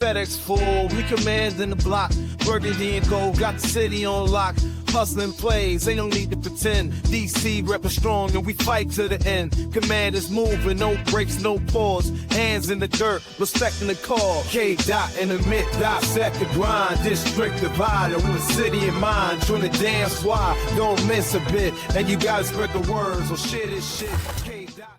FedEx full, we command in the block. Burgundy and gold, got the city on lock. Hustling plays, ain't no need to pretend. DC reppin' strong and we fight to the end. Command is moving, no breaks, no pause. Hands in the dirt, respecting the call. K-Dot and the mid dissect the grind. District divided with the city in mind. Join the damn squad, don't miss a bit. And you gotta spread the word, so shit is shit. K-Dot.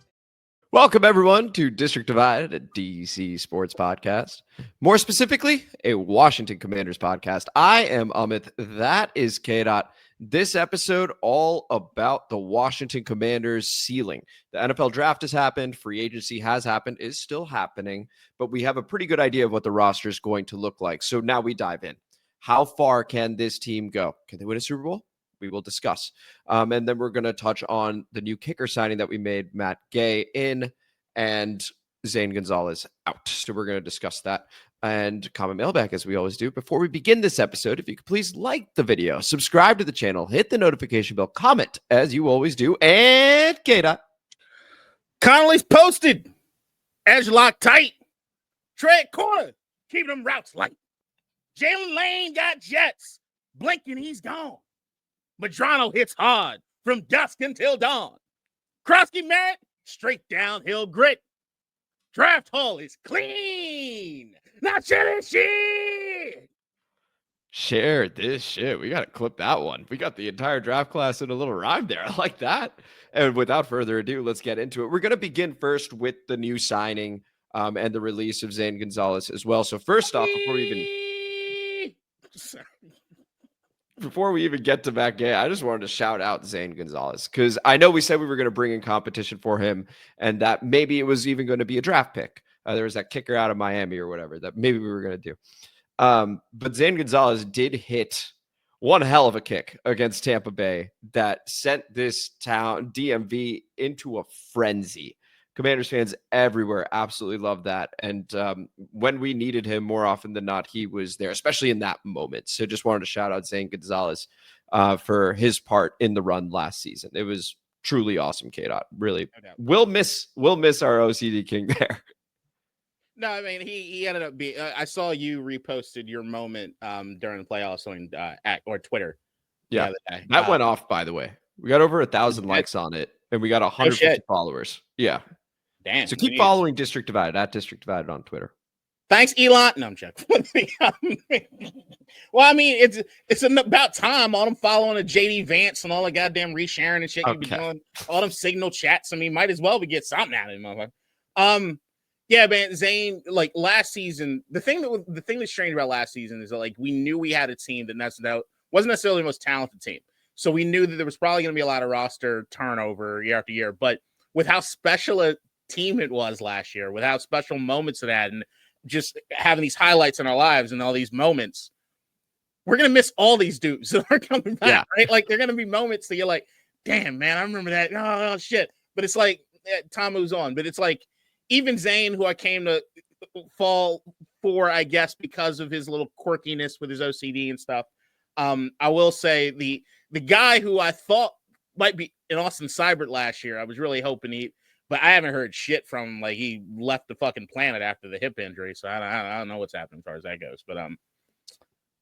Welcome, everyone, to District Divided, a DC sports podcast. More specifically, a Washington Commanders podcast. I am Amit. That is K-Dot. This episode, all about the Washington Commanders ceiling. The NFL draft has happened. Free agency has happened, is still happening. But we have a pretty good idea of what the roster is going to look like. So now we dive in. How far can this team go? Can they win a Super Bowl? We will discuss. And then we're going to touch on the new kicker signing that we made, Matt Gay in and Zane Gonzalez out. So we're going to discuss that and comment mailbag as we always do. Before we begin this episode, if you could please like the video, subscribe to the channel, hit the notification bell, comment as you always do, and K-Dot. Connolly's posted. Edge lock tight. Tread corner. Keep them routes light. Jalen Lane got jets. Blinking, he's gone. Madrano hits hard from dusk until dawn. Krosky Merritt, straight downhill grit. Draft hall is clean. Now share this shit. Share this shit. We got to clip that one. We got the entire draft class in a little rhyme there. I like that. And without further ado, let's get into it. We're going to begin first with the new signing and the release of Zane Gonzalez as well. So first off, before we even get to Matt Gay, I just wanted to shout out Zane Gonzalez because I know we said we were going to bring in competition for him and that maybe it was even going to be a draft pick. There was that kicker out of Miami or whatever that maybe we were going to do. But Zane Gonzalez did hit one hell of a kick against Tampa Bay that sent this town, DMV, into a frenzy. Commanders fans everywhere absolutely love that. And when we needed him more often than not, he was there, especially in that moment. So just wanted to shout out Zane Gonzalez for his part in the run last season. It was truly awesome, K-Dot. Really. We'll miss our OCD king there. No, I mean, he ended up being, I saw you reposted your moment during the playoffs on Twitter. Yeah, that went off, by the way. We got over 1,000 likes on it, and we got 150 followers. Yeah. Damn. So keep following District Divided at District Divided on Twitter. Thanks, Elon. No, I'm joking. Well, I mean, it's about time. All them following a JD Vance and all the goddamn resharing and shit you be doing. All them signal chats. I mean, might as well we get something out of it, motherfucker. Yeah, man, Zane, like last season, the thing that's strange about last season is that like we knew we had a team that wasn't necessarily the most talented team. So we knew that there was probably going to be a lot of roster turnover year after year. But with how special a team it was last year, with how special moments it had, and just having these highlights in our lives and all these moments, we're going to miss all these dudes that are coming back, right? Like, they're going to be moments that you're like, damn, man, I remember that. Oh, shit. But it's like, time moves on. But it's like, even Zane, who I came to fall for, I guess, because of his little quirkiness with his OCD and stuff, I will say the guy who I thought might be in Austin Seibert last year, I was really hoping but I haven't heard shit from him. Like, he left the fucking planet after the hip injury, so I don't know what's happening as far as that goes. But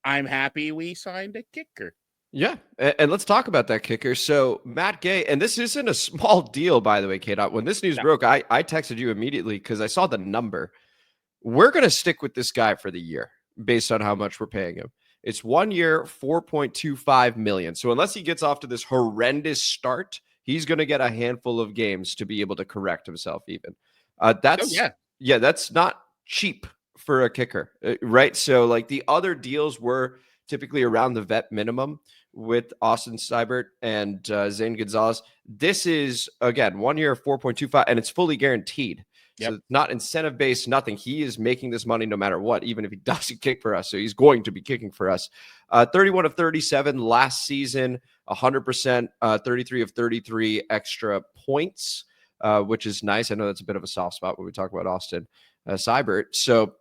I'm happy we signed a kicker. Yeah, and let's talk about that kicker. So Matt Gay, and this isn't a small deal, by the way, K-Dot. When this news broke, I texted you immediately because I saw the number. We're going to stick with this guy for the year based on how much we're paying him. It's 1 year, $4.25 million. So unless he gets off to this horrendous start, he's going to get a handful of games to be able to correct himself even. That's not cheap for a kicker, right? So like the other deals were typically around the vet minimum with Austin Seibert and Zane Gonzalez. This is, again, 1 year, 4.25, and it's fully guaranteed. So it's not incentive-based, nothing. He is making this money no matter what, even if he doesn't kick for us. So he's going to be kicking for us. 31 of 37 last season, 100%, 33 of 33 extra points, which is nice. I know that's a bit of a soft spot when we talk about Austin Seibert. So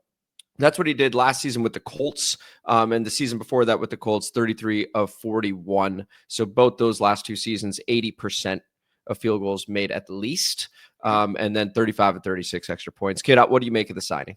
that's what he did last season with the Colts. And the season before that with the Colts, 33 of 41. So both those last two seasons, 80% of field goals made at the least. And then 35 and 36 extra points. Kid, what do you make of the signing?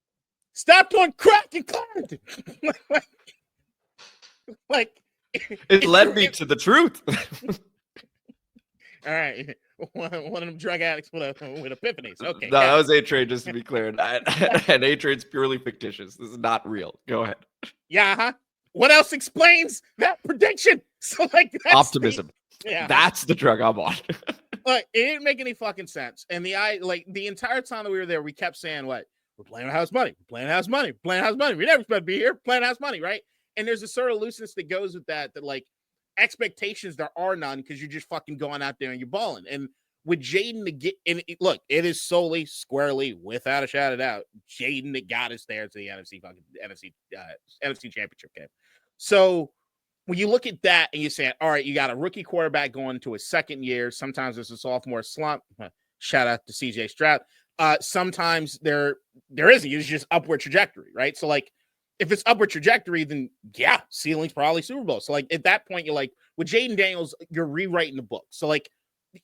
Stop doing crack and Clarendon. like it led me to the truth. All right, one of them drug addicts with epiphanies. Okay, No, that was A-Train, just to be clear. And A-Train's purely fictitious. This is not real. Go ahead. Yeah, huh? What else explains that prediction? So like that's optimism. That's the drug I'm on. Like it didn't make any fucking sense. And the entire time that we were there, we kept saying, "What? We're playing house money. We're playing house money. We're playing house money. We never supposed to be here. Playing house money, right?" And there's a sort of looseness that goes with that. That like expectations there are none because you're just fucking going out there and you're balling. And with Jaden to get in, look, it is solely squarely, without a shadow of doubt, Jaden that got us there to the NFC Championship game. So when you look at that and you say, all right, you got a rookie quarterback going to his second year. Sometimes there's a sophomore slump. Shout out to CJ Stroud. Sometimes there isn't. It's just upward trajectory, right? So like, if it's upward trajectory, then yeah, ceiling's probably Super Bowl. So like at that point, you're like with Jaden Daniels, you're rewriting the book. So like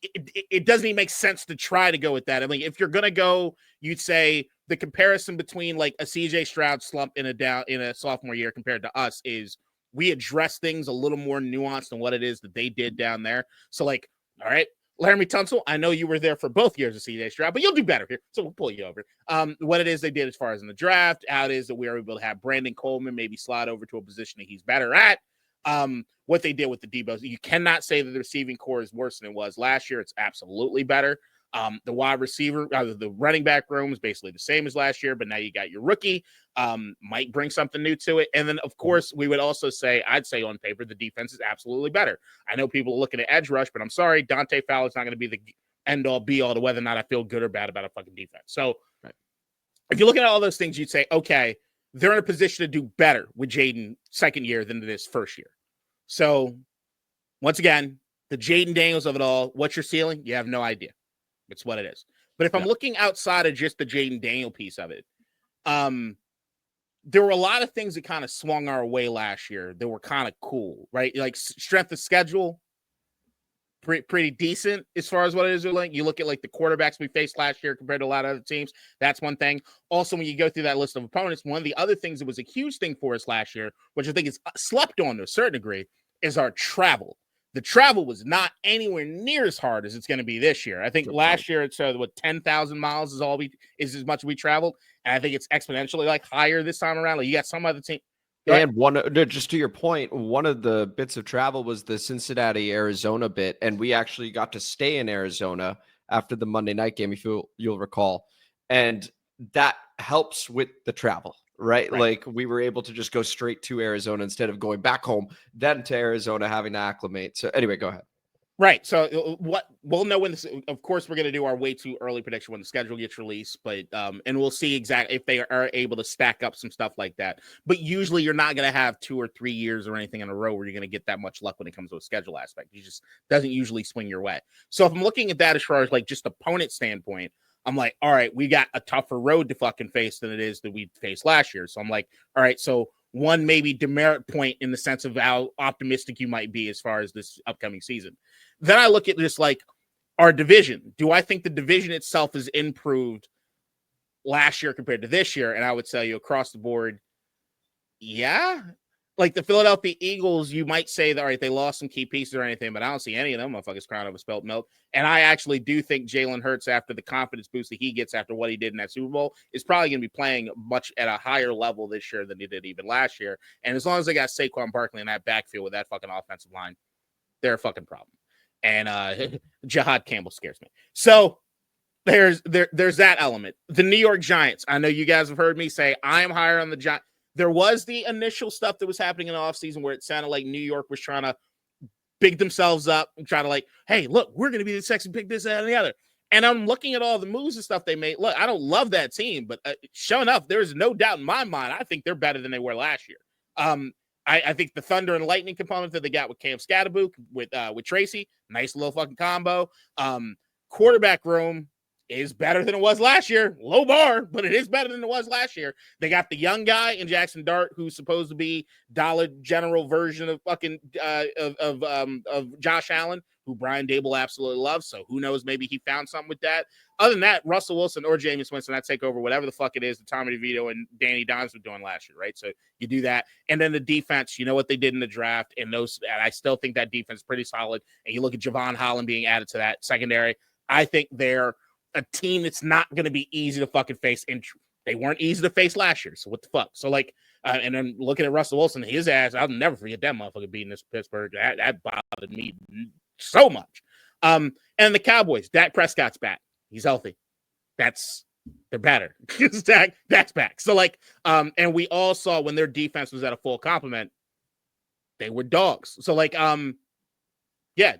it doesn't even make sense to try to go with that. I mean, if you're gonna go, you'd say the comparison between like a CJ Stroud slump in a sophomore year compared to us is we address things a little more nuanced than what it is that they did down there. So like, all right, Laramie Tunsil, I know you were there for both years of CJ Stroud, but you'll do better here. So we'll pull you over. What it is they did as far as in the draft, how it is that we were able to have Brandon Coleman maybe slide over to a position that he's better at. What they did with the Debos. You cannot say that the receiving core is worse than it was last year. It's absolutely better. The wide receiver, the running back room is basically the same as last year, but now you got your rookie, might bring something new to it. And then, of course, we would also say, I'd say on paper, the defense is absolutely better. I know people are looking at edge rush, but I'm sorry, Dante Fowler's not going to be the end-all, be-all to whether or not I feel good or bad about a fucking defense. So if you're looking at all those things, you'd say, okay, they're in a position to do better with Jaden second year than this first year. So, once again, the Jaden Daniels of it all, what's your ceiling? You have no idea. It's what it is. But if I'm looking outside of just the Jaden Daniel piece of it, there were a lot of things that kind of swung our way last year that were kind of cool, right? Like strength of schedule, pretty decent as far as what it is. Like you look at like the quarterbacks we faced last year compared to a lot of other teams. That's one thing. Also, when you go through that list of opponents, one of the other things that was a huge thing for us last year, which I think is slept on to a certain degree, is our travel. The travel was not anywhere near as hard as it's going to be this year. I think last year it's 10,000 miles is as much as we traveled, and I think it's exponentially like higher this time around. Like you got some other team. And just to your point, one of the bits of travel was the Cincinnati, Arizona bit, and we actually got to stay in Arizona after the Monday night game, if you'll recall, and that helps with the travel. Right? Like we were able to just go straight to Arizona instead of going back home, then to Arizona, having to acclimate. So anyway, go ahead. Right. So what we'll know when this, of course, we're going to do our way too early prediction when the schedule gets released, but and we'll see exactly if they are able to stack up some stuff like that. But usually you're not going to have 2 or 3 years or anything in a row where you're going to get that much luck when it comes to a schedule aspect. It just doesn't usually swing your way. So if I'm looking at that as far as like just opponent standpoint, I'm like, all right, we got a tougher road to fucking face than it is that we faced last year. So I'm like, all right, so one maybe demerit point in the sense of how optimistic you might be as far as this upcoming season. Then I look at this like our division. Do I think the division itself is improved last year compared to this year? And I would tell you across the board, yeah. Like the Philadelphia Eagles, you might say that, all right, they lost some key pieces or anything, but I don't see any of them motherfuckers crying over spelt milk. And I actually do think Jalen Hurts, after the confidence boost that he gets after what he did in that Super Bowl, is probably going to be playing much at a higher level this year than he did even last year. And as long as they got Saquon Barkley in that backfield with that fucking offensive line, they're a fucking problem. And Jihad Campbell scares me. So there's that element. The New York Giants. I know you guys have heard me say I am higher on the Giants. There was the initial stuff that was happening in the offseason where it sounded like New York was trying to big themselves up and try to like, hey, look, we're going to be the sexy pick, this, that, and the other. And I'm looking at all the moves and stuff they made. Look, I don't love that team, but sure enough, there's no doubt in my mind, I think they're better than they were last year. I think the Thunder and Lightning component that they got with Cam Scatterbook, with Tracy, nice little fucking combo. Quarterback room is better than it was last year. Low bar, but it is better than it was last year. They got the young guy in Jackson Dart, who's supposed to be Dollar General version of fucking of Josh Allen, who Brian Dable absolutely loves. So who knows? Maybe he found something with that. Other than that, Russell Wilson or Jameis Winston, I take over whatever the fuck it is that Tommy DeVito and Danny Dimes were doing last year, right? So you do that. And then the defense, you know what they did in the draft. And I still think that defense is pretty solid. And you look at Javon Holland being added to that secondary. I think they're a team that's not going to be easy to fucking face. And they weren't easy to face last year. So what the fuck? So and then looking at Russell Wilson, his ass, I'll never forget that motherfucker beating this Pittsburgh. That bothered me so much. And the Cowboys, Dak Prescott's back. He's healthy. They're better. That's back. So and we all saw when their defense was at a full complement, they were dogs. So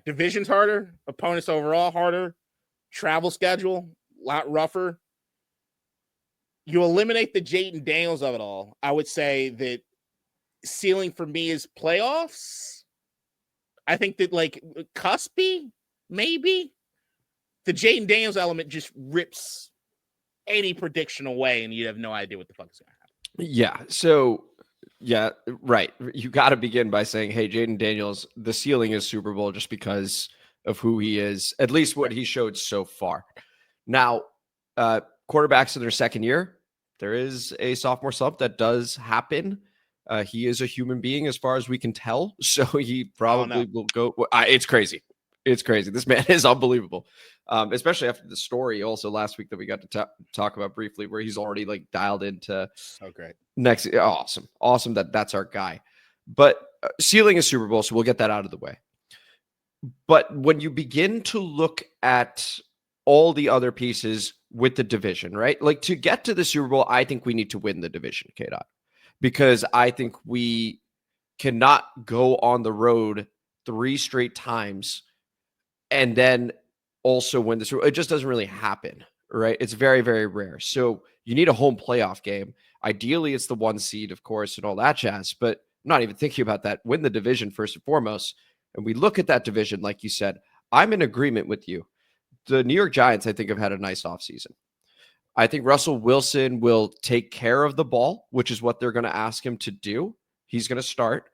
division's harder, opponents overall harder, travel schedule a lot rougher. You eliminate the Jaden Daniels of it all. I would say that ceiling for me is playoffs. I think that cuspy, maybe. The Jaden Daniels element just rips any prediction away, and you have no idea what the fuck is going to happen. Yeah. So, yeah, right. You got to begin by saying, hey, Jaden Daniels, the ceiling is Super Bowl just because of who he is, at least what he showed so far. Now, quarterbacks in their second year, there is a sophomore slump that does happen. He is a human being as far as we can tell. So he probably will go. It's crazy. It's crazy. This man is unbelievable. Especially after the story also last week that we got to talk about briefly, where he's already dialed into next. Awesome that's our guy. But ceiling is Super Bowl, so we'll get that out of the way. But when you begin to look at all the other pieces with the division, right? To get to the Super Bowl, I think we need to win the division, K-Dot, because I think we cannot go on the road 3 straight times and then also win the Super Bowl. It just doesn't really happen, right? It's very, very rare. So you need a home playoff game. Ideally, it's the 1 seed, of course, and all that jazz, but I'm not even thinking about that. Win the division first and foremost. And we look at that division, like you said, I'm in agreement with you. The New York Giants, I think, have had a nice offseason. I think Russell Wilson will take care of the ball, which is what they're going to ask him to do. He's going to start.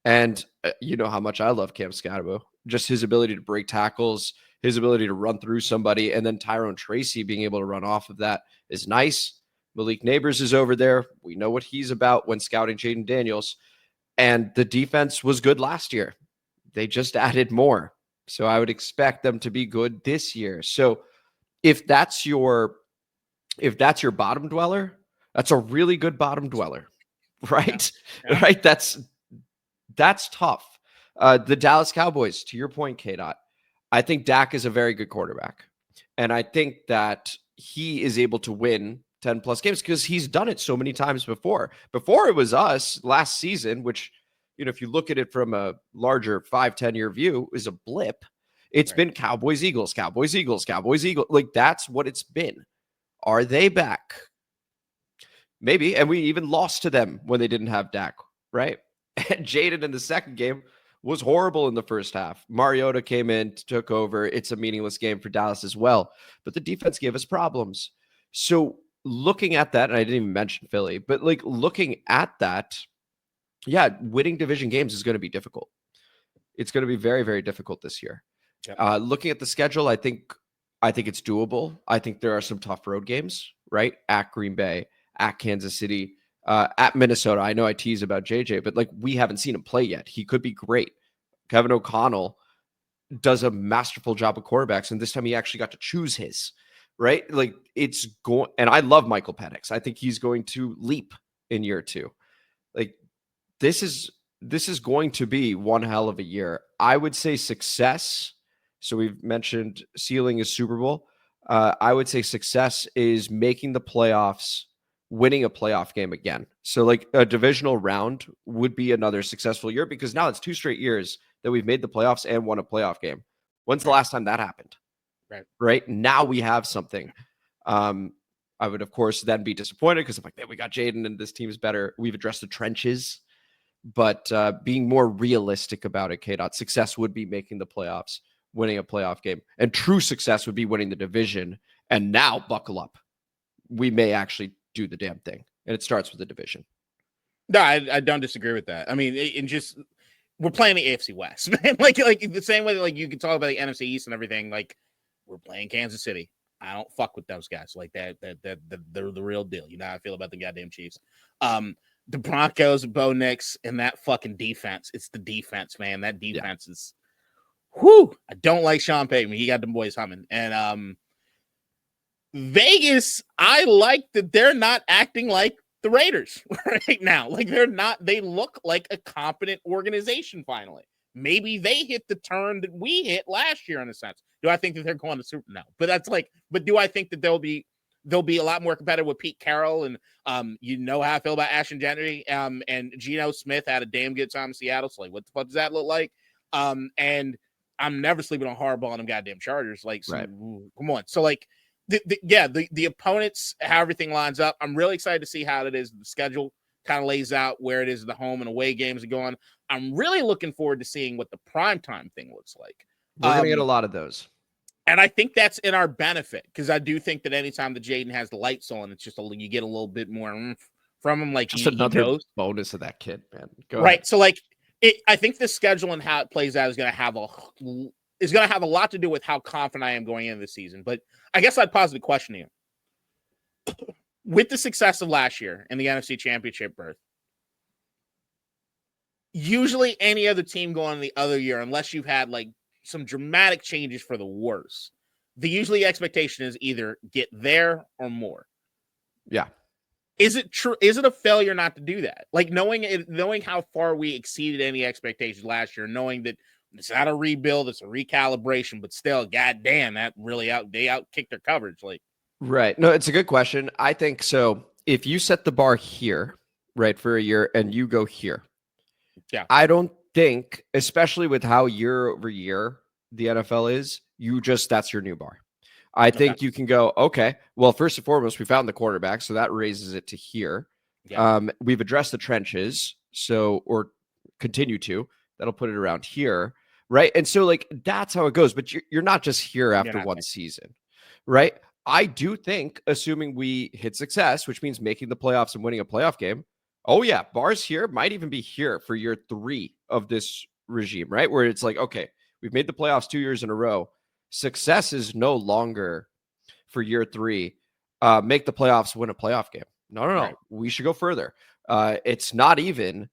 And you know how much I love Cam Scatterbo. Just his ability to break tackles, his ability to run through somebody, and then Tyrone Tracy being able to run off of that is nice. Malik Neighbors is over there. We know what he's about when scouting Jaden Daniels. And the defense was good last year. They just added more. So I would expect them to be good this year. So if that's your bottom dweller, that's a really good bottom dweller, right? Yeah. Right. That's tough. The Dallas Cowboys, to your point, K-Dot, I think Dak is a very good quarterback. And I think that he is able to win 10 plus games because he's done it so many times before. Before it was us last season, which, if you look at it from a larger 5-10 year view, is a blip. It's been Cowboys, Eagles, Cowboys, Eagles, Cowboys, Eagles. That's what it's been. Are they back? Maybe. And we even lost to them when they didn't have Dak, right? And Jaden in the second game was horrible in the first half. Mariota came in, took over. It's a meaningless game for Dallas as well. But the defense gave us problems. So looking at that, and I didn't even mention Philly, but looking at that, winning division games is going to be difficult. It's going to be very, very difficult this year. Yep. Looking at the schedule, I think it's doable. I think there are some tough road games, right? At Green Bay, at Kansas City, at Minnesota. I know I tease about JJ, but we haven't seen him play yet. He could be great. Kevin O'Connell does a masterful job of quarterbacks, and this time he actually got to choose his, right? It's going, and I love Michael Penix. I think he's going to leap in year 2. This is going to be one hell of a year. I would say success. So we've mentioned ceiling is Super Bowl. I would say success is making the playoffs, winning a playoff game again. So a divisional round would be another successful year because now it's 2 straight years that we've made the playoffs and won a playoff game. When's the last time that happened? Right. Now we have something. I would, of course, then be disappointed because I'm man, we got Jaden and this team's better. We've addressed the trenches. But being more realistic about it, K-Dot, success would be making the playoffs, winning a playoff game. And true success would be winning the division. And now, buckle up. We may actually do the damn thing. And it starts with the division. No, I don't disagree with that. I mean, we're playing the AFC West, man. Like the same way that like you can talk about the NFC East and everything. Like we're playing Kansas City. I don't fuck with those guys like that. They're the real deal. You know how I feel about the goddamn Chiefs. The Broncos, Bo Nix, and that fucking defense. It's the defense, man. That defense is whoo. I don't like Sean Payton. He got them boys humming. And Vegas, I like that they're not acting like the Raiders right now. Like they're not, they look like a competent organization finally. Maybe they hit the turn that we hit last year in a sense. Do I think that they're going to Super? No. But that's like, but do I think that they'll be a lot more competitive with Pete Carroll and you know how I feel about Ashton Gentry and Geno Smith had a damn good time in Seattle. So like what the fuck does that look like? And I'm never sleeping on Harbaugh and them goddamn Chargers. Like so, come on. So like the opponents, how everything lines up. I'm really excited to see how it is. The schedule kind of lays out where it is the home and away games are going. I'm really looking forward to seeing what the primetime thing looks like. We're going to get a lot of those. And I think that's in our benefit because I do think that anytime that Jaden has the lights on, it's just you get a little bit more from him. Like just another bonus of that kid, man. Go right. ahead. So like I think the schedule and how it plays out is going to have a lot to do with how confident I am going into the season. But I guess I'd pose the question to you. With the success of last year in the NFC Championship berth, usually any other team going the other year, unless you've had like some dramatic changes for the worse, the expectation is either get there or more. Yeah. Is it true? Is it a failure not to do that? Like knowing how far we exceeded any expectations last year, knowing that it's not a rebuild, it's a recalibration, but still, goddamn, that really they outkicked their coverage. Like, right. No, it's a good question. I think so. If you set the bar here, right, for a year and you go here, yeah, I don't think, especially with how year over year the NFL is, that's your new bar. I think you can go, okay, well, first and foremost, we found the quarterback, so that raises it to here. Yeah. We've addressed the trenches, or continue to. That'll put it around here, right? And so, like, that's how it goes. But you're not just here after one season, right? I do think, assuming we hit success, which means making the playoffs and winning a playoff game, oh, yeah, bars here might even be here for year 3 of this regime, right? Where it's like, okay, we've made the playoffs 2 years in a row. Success is no longer for year 3. Make the playoffs, win a playoff game. No. Right. We should go further. It's not even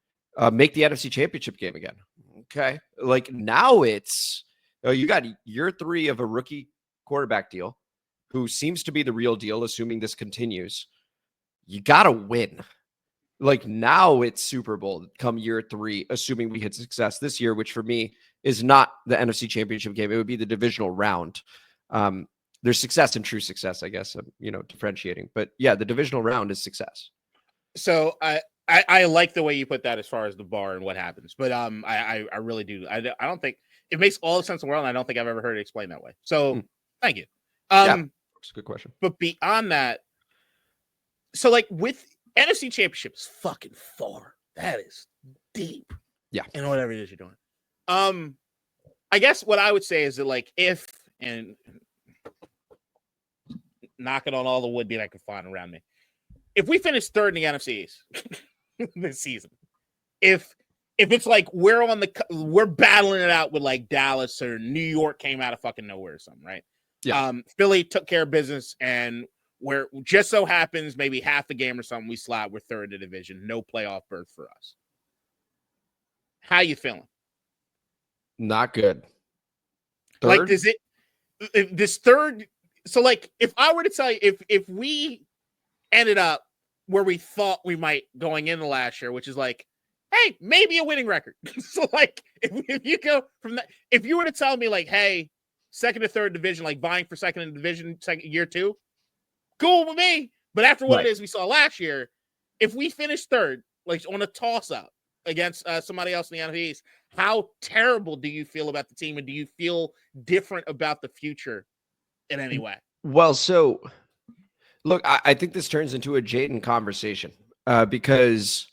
make the NFC Championship game again. Okay. Like now it's, you got year 3 of a rookie quarterback deal who seems to be the real deal, assuming this continues. You got to win. Like now it's Super Bowl come year 3, assuming we hit success this year, which for me is not the NFC Championship game. It would be the divisional round. There's success and true success, I guess, differentiating. But yeah, the divisional round is success. So I like the way you put that as far as the bar and what happens. But I really do. I don't think it makes all the sense in the world. And I don't think I've ever heard it explained that way. So thank you. Yeah, it's a good question. But beyond that, so like with NFC Championship is fucking far. That is deep. Yeah. And whatever it is you're doing. I guess what I would say is that like if and knocking on all the wood that I could find around me. If we finish 3rd in the NFC East this season, if it's like we're battling it out with like Dallas or New York came out of fucking nowhere or something, right? Yeah. Philly took care of business and where just so happens maybe half the game or something we slide, we're 3rd in the division, no playoff berth for us. How you feeling? Not good. 3rd? Like, does it this 3rd? So, like, if I were to tell you, if we ended up where we thought we might going into last year, which is like, hey, maybe a winning record. So, like, if you go from that, if you were to tell me, like, hey, 2nd or 3rd division, like vying for 2nd in the division, year 2, cool with me. But after what it is we saw last year, if we finish 3rd, like on a toss up against somebody else in the NFC East, how terrible do you feel about the team, and do you feel different about the future in any way? Well, so look, I think this turns into a Jaden conversation because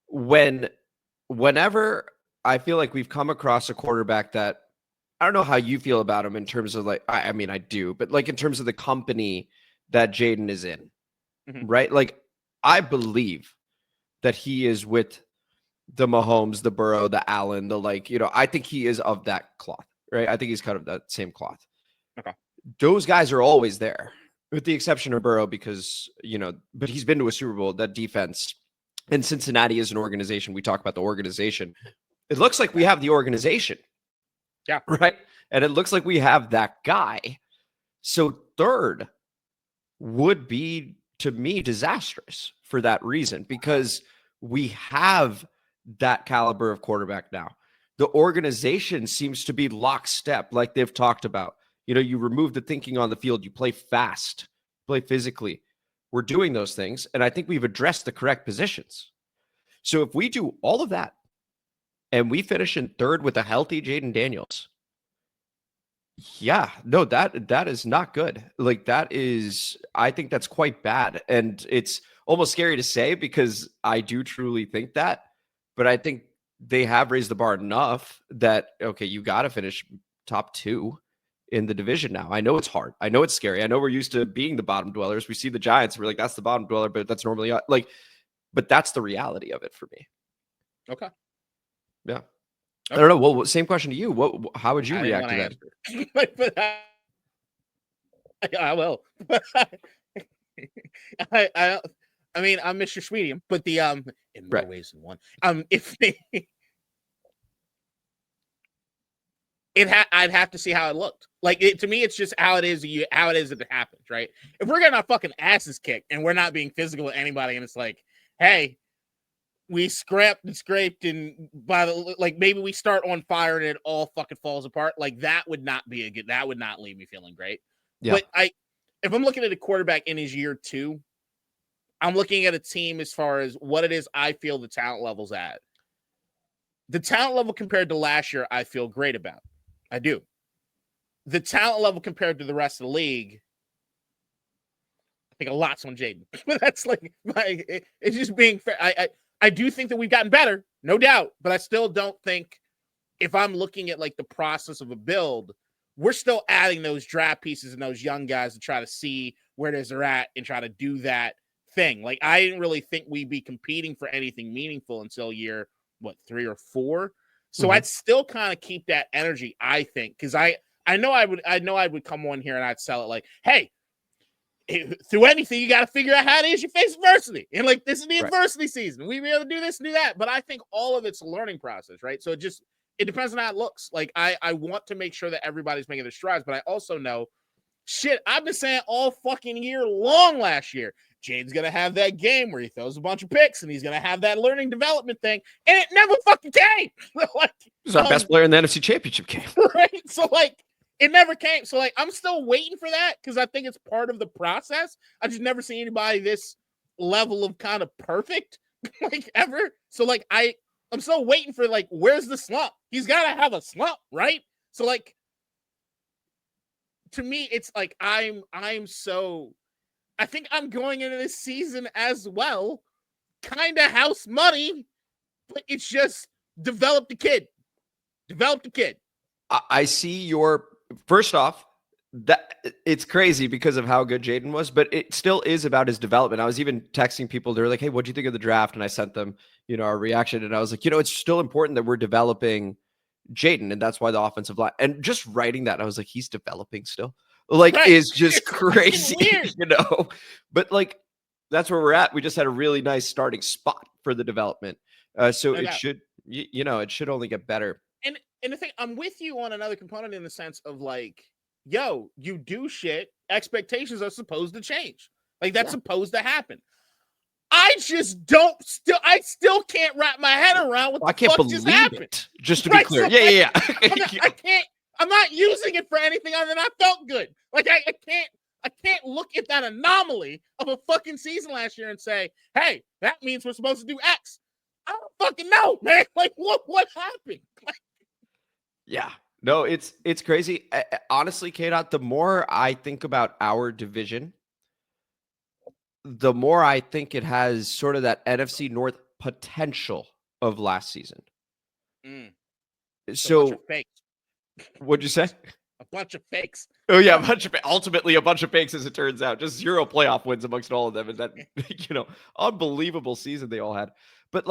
whenever I feel like we've come across a quarterback that I don't know how you feel about him in terms of like, I mean, I do, but like in terms of the company that Jaden is in, right? Like I believe that he is with the Mahomes, the Burrow, the Allen, I think he is of that cloth, right? I think he's kind of that same cloth. Okay. Those guys are always there, with the exception of Burrow, because, but he's been to a Super Bowl. That defense, and Cincinnati is an organization. We talk about the organization. It looks like we have the organization. Yeah. Right. And it looks like we have that guy. So third would be, to me, disastrous for that reason, because we have that caliber of quarterback now. The organization seems to be lockstep, like they've talked about. You remove the thinking on the field, you play fast, play physically. We're doing those things, and I think we've addressed the correct positions. So if we do all of that and we finish in third with a healthy Jaden Daniels, that is not good. I think that's quite bad. And it's almost scary to say, because I do truly think that, but I think they have raised the bar enough that, okay, you got to finish top 2 in the division now. I know it's hard. I know it's scary. I know we're used to being the bottom dwellers. We see the Giants, we're like, that's the bottom dweller, but that's normally but that's the reality of it for me. Okay. Yeah. Okay. I don't know. Well, same question to you. How would you react to that? I will. I mean, I'm Mr. Sweetium, but in more ways than one. If I'd have to see how it looked. To me, it's just how it is. How it is if it happens, right? If we're getting our fucking asses kicked and we're not being physical with anybody, and it's like, hey, we scraped, and maybe we start on fire and it all fucking falls apart. That would not be that would not leave me feeling great. Yeah. But if I'm looking at a quarterback in his year 2, I'm looking at a team as far as what it is I feel the talent level's at. The talent level compared to last year, I feel great about. I do. The talent level compared to the rest of the league, I think a lot's on Jaden. That's it's just being fair. I do think that we've gotten better, no doubt, but I still don't think, if I'm looking at the process of a build, we're still adding those draft pieces and those young guys to try to see where they're at and try to do that thing. I didn't really think we'd be competing for anything meaningful until year 3 or 4. So I'd still kind of keep that energy, I think, because I know I would come on here and I'd sell it hey, through anything, you got to figure out how it is you face adversity. And this is the adversity season. We be able to do this and do that. But I think all of it's a learning process, right? So it depends on how it looks. I want to make sure that everybody's making their strides, but I also know, I've been saying all fucking year long last year, Jaden's going to have that game where he throws a bunch of picks and he's going to have that learning development thing. And it never fucking came. He's our best player in the NFC Championship game. Right? So, it never came. So, I'm still waiting for that because I think it's part of the process. I just never seen anybody this level of kind of perfect, ever. So, I'm still waiting for, where's the slump? He's got to have a slump, right? So, to me, it's I think I'm going into this season as well, kind of house money, but it's just develop the kid. Develop the kid. I see first off, that it's crazy because of how good Jaden was, but it still is about his development. I was even texting people. They're like, hey, what'd you think of the draft? And I sent them, our reaction. And I was like, it's still important that we're developing Jaden. And that's why the offensive line, and just writing that, I was like, he's developing still. Is just crazy, but that's where we're at. We just had a really nice starting spot for the development. So it should, it should only get better. And the thing, I'm with you on another component in the sense of yo, you do shit, expectations are supposed to change. That's supposed to happen. I just I still can't wrap my head around what the fuck just happened. It. Just to be clear. So Yeah. I'm not using it for anything other than I felt good. I can't look at that anomaly of a fucking season last year and say, hey, that means we're supposed to do X. I don't fucking know, man. What happened? Yeah. No, it's crazy. Honestly, K-Dot, the more I think about our division, the more I think it has sort of that NFC North potential of last season. So, what'd you say? A bunch of fakes. Oh yeah, ultimately a bunch of fakes, as it turns out. Just 0 playoff wins amongst all of them, and that unbelievable season they all had. But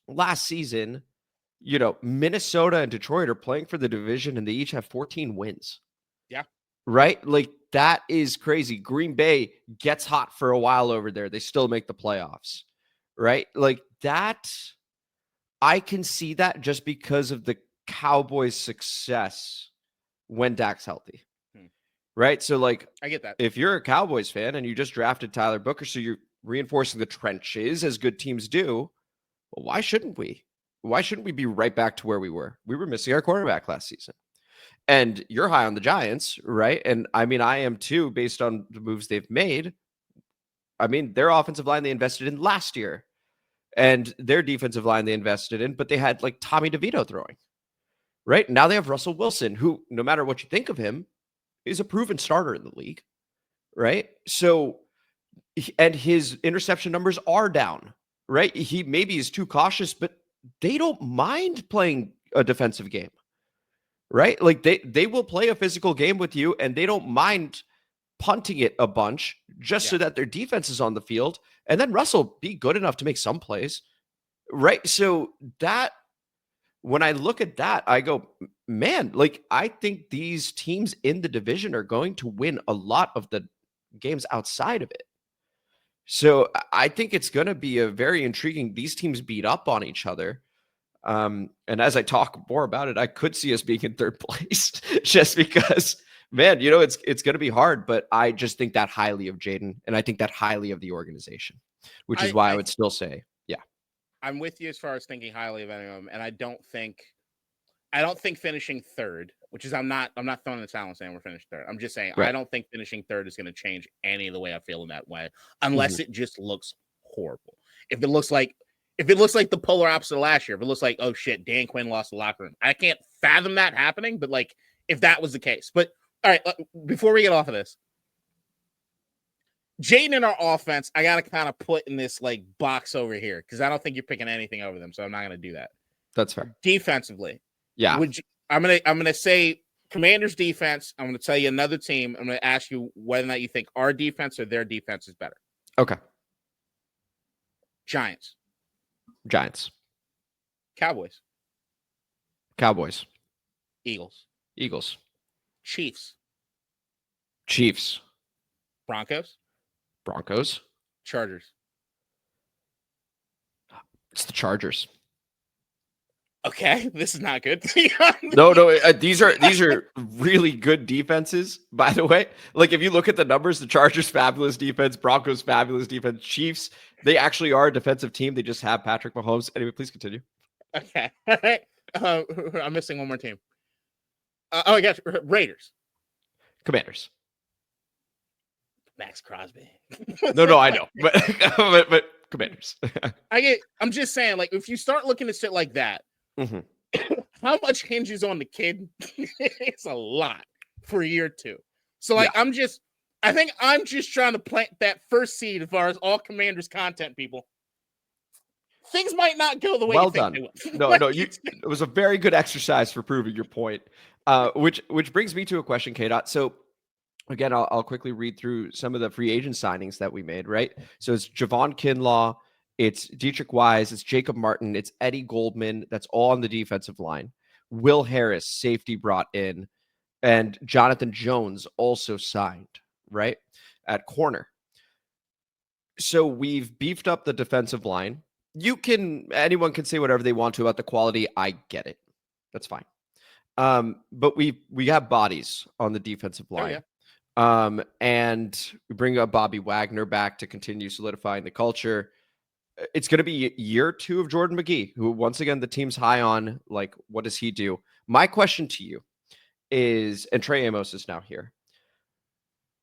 last season, you know, Minnesota and Detroit are playing for the division and they each have 14 wins. Yeah. Right? Like, that is crazy. Green Bay gets hot for a while over there. They still make the playoffs. Right? Like, that, I can see that just because of the Cowboys' success when Dak's healthy. Right? So, like, I get that. If you're a Cowboys fan and you just drafted Tyler Booker, so you're reinforcing the trenches as good teams do, well, why shouldn't we? Why shouldn't we be right back to where we were? We were missing our quarterback last season. And you're high on the Giants, right? And I mean, I am too, based on the moves they've made. I mean, their offensive line they invested in last year and their defensive line they invested in, but they had like Tommy DeVito throwing, right? Now they have Russell Wilson, who, no matter what you think of him, is a proven starter in the league, right? So, and his interception numbers are down, right? He maybe is too cautious, but they don't mind playing a defensive game, right? Like they will play a physical game with you and they don't mind punting it a bunch just so that their defense is on the field. And then Russell be good enough to make some plays, right? So that, when I look at that, I go, man, like, I think these teams in the division are going to win a lot of the games outside of it. So I think it's going to be a very intriguing. These teams beat up on each other. And as I talk more about it, I could see us being in third place just because, man, you know, it's going to be hard, but I just think that highly of Jaden. And I think that highly of the organization, which is why I would still say, I'm with you as far as thinking highly of any of them, and I don't think finishing third, which is I'm not throwing the towel and saying we're finished third. I'm just saying I don't think finishing third is going to change any of the way I feel in that way, unless it just looks horrible. If it looks like the polar opposite of last year, if it looks like, oh shit, Dan Quinn lost the locker room, I can't fathom that happening. But like, if that was the case, but all right, before we get off of this, Jaden in our offense, I got to kind of put in this like box over here because I don't think you're picking anything over them, so I'm not going to do that. That's fair. Defensively, yeah, I'm gonna say Commanders defense. I'm going to tell you another team. I'm going to ask you whether or not you think our defense or their defense is better. Okay. Giants, Cowboys, Eagles, Chiefs, Broncos, Chargers. It's the Chargers. Okay, this is not good. No, these are really good defenses, by the way. Like, if you look at the numbers, the Chargers, fabulous defense, Broncos, fabulous defense, Chiefs, they actually are a defensive team. They just have Patrick Mahomes. Anyway, please continue. Okay. All right. I'm missing one more team. I guess Raiders. Commanders. Max Crosby. No, I know. But Commanders. I'm just saying, like, if you start looking at shit like that, how much hinges on the kid? It's a lot for year two. So, like, I think I'm just trying to plant that first seed as far as all Commanders content, people. Things might not go the way you think they will. No, it was a very good exercise for proving your point. Which brings me to a question, K-Dot. So, again, I'll quickly read through some of the free agent signings that we made, right? So it's Javon Kinlaw, it's Dietrich Wise, it's Jacob Martin, it's Eddie Goldman. That's all on the defensive line. Will Harris, safety, brought in, and Jonathan Jones also signed, right, at corner. So we've beefed up the defensive line. Anyone can say whatever they want to about the quality. I get it. That's fine. But we have bodies on the defensive line. Oh, yeah. And we bring up Bobby Wagner back to continue solidifying the culture. It's going to be year 2 of Jordan McGee, who, once again, the team's high on. Like, what does he do? My question to you is, and Trey Amos is now here,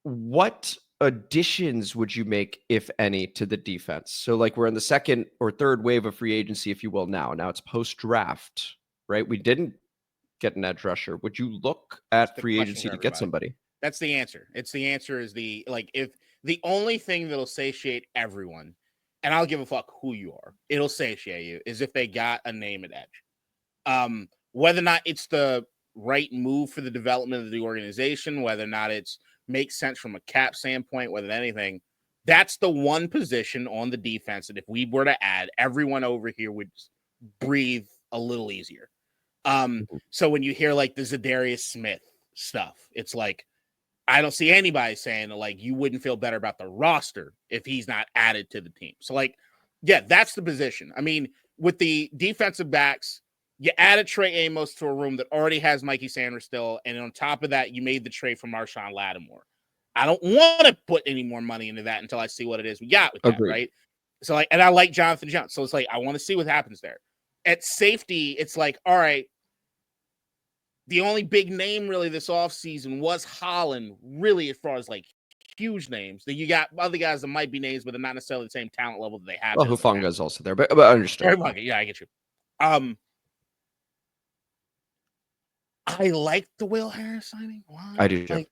what additions would you make, if any, to the defense? So, like, we're in the second or third wave of free agency, if you will, now. Now it's post-draft, right? We didn't get an edge rusher. Would you look at free agency to get somebody? That's the answer. If the only thing that'll satiate everyone, and I'll give a fuck who you are, it'll satiate you, is if they got a name at edge. Whether or not it's the right move for the development of the organization, whether or not it's makes sense from a cap standpoint, whether anything, that's the one position on the defense that if we were to add, everyone over here would breathe a little easier. So when you hear like the Zadarius Smith stuff, it's like, I don't see anybody saying like you wouldn't feel better about the roster if he's not added to the team. So like, yeah, that's the position. I mean, with the defensive backs, you added Trey Amos to a room that already has Mikey Sanders still, and on top of that, you made the trade for Marshawn Lattimore. I don't want to put any more money into that until I see what it is we got with that, right? So like, and I like Jonathan Jones, so it's like I want to see what happens there. At safety, it's like, all right, the only big name really this offseason was Holland, really, as far as like huge names. Then you got other guys that might be names, but they're not necessarily the same talent level that they have. Well, Hufanga is also there, but I understand. Yeah, I get you. I like the Will Harris signing. Why? I do. Like,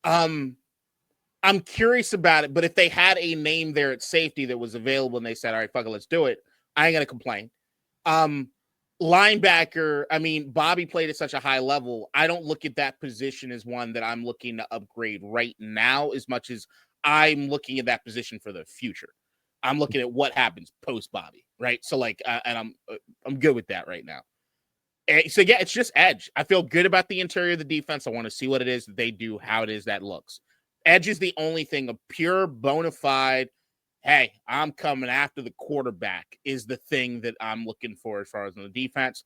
I'm curious about it, but if they had a name there at safety that was available and they said, all right, fuck it, let's do it, I ain't gonna complain. Linebacker, I mean, Bobby played at such a high level. I don't look at that position as one that I'm looking to upgrade right now as much as I'm looking at that position for the future. I'm looking at what happens post Bobby, right? So like, and I'm good with that right now. So yeah, it's just edge. I feel good about the interior of the defense. I want to see what it is that they do, how it is that looks. Edge is the only thing, a pure bona fide, hey, I'm coming after the quarterback is the thing that I'm looking for as far as on the defense.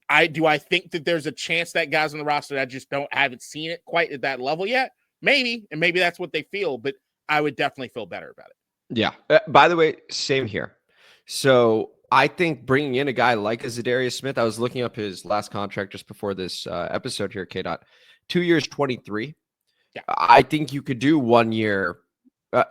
I think that there's a chance that guys on the roster that just haven't seen it quite at that level yet. Maybe, and maybe that's what they feel, but I would definitely feel better about it. Yeah. By the way, same here. So I think bringing in a guy like a Zadarius Smith, I was looking up his last contract just before this episode here, K-Dot. 2 years, 23. Yeah. I think you could do 1 year.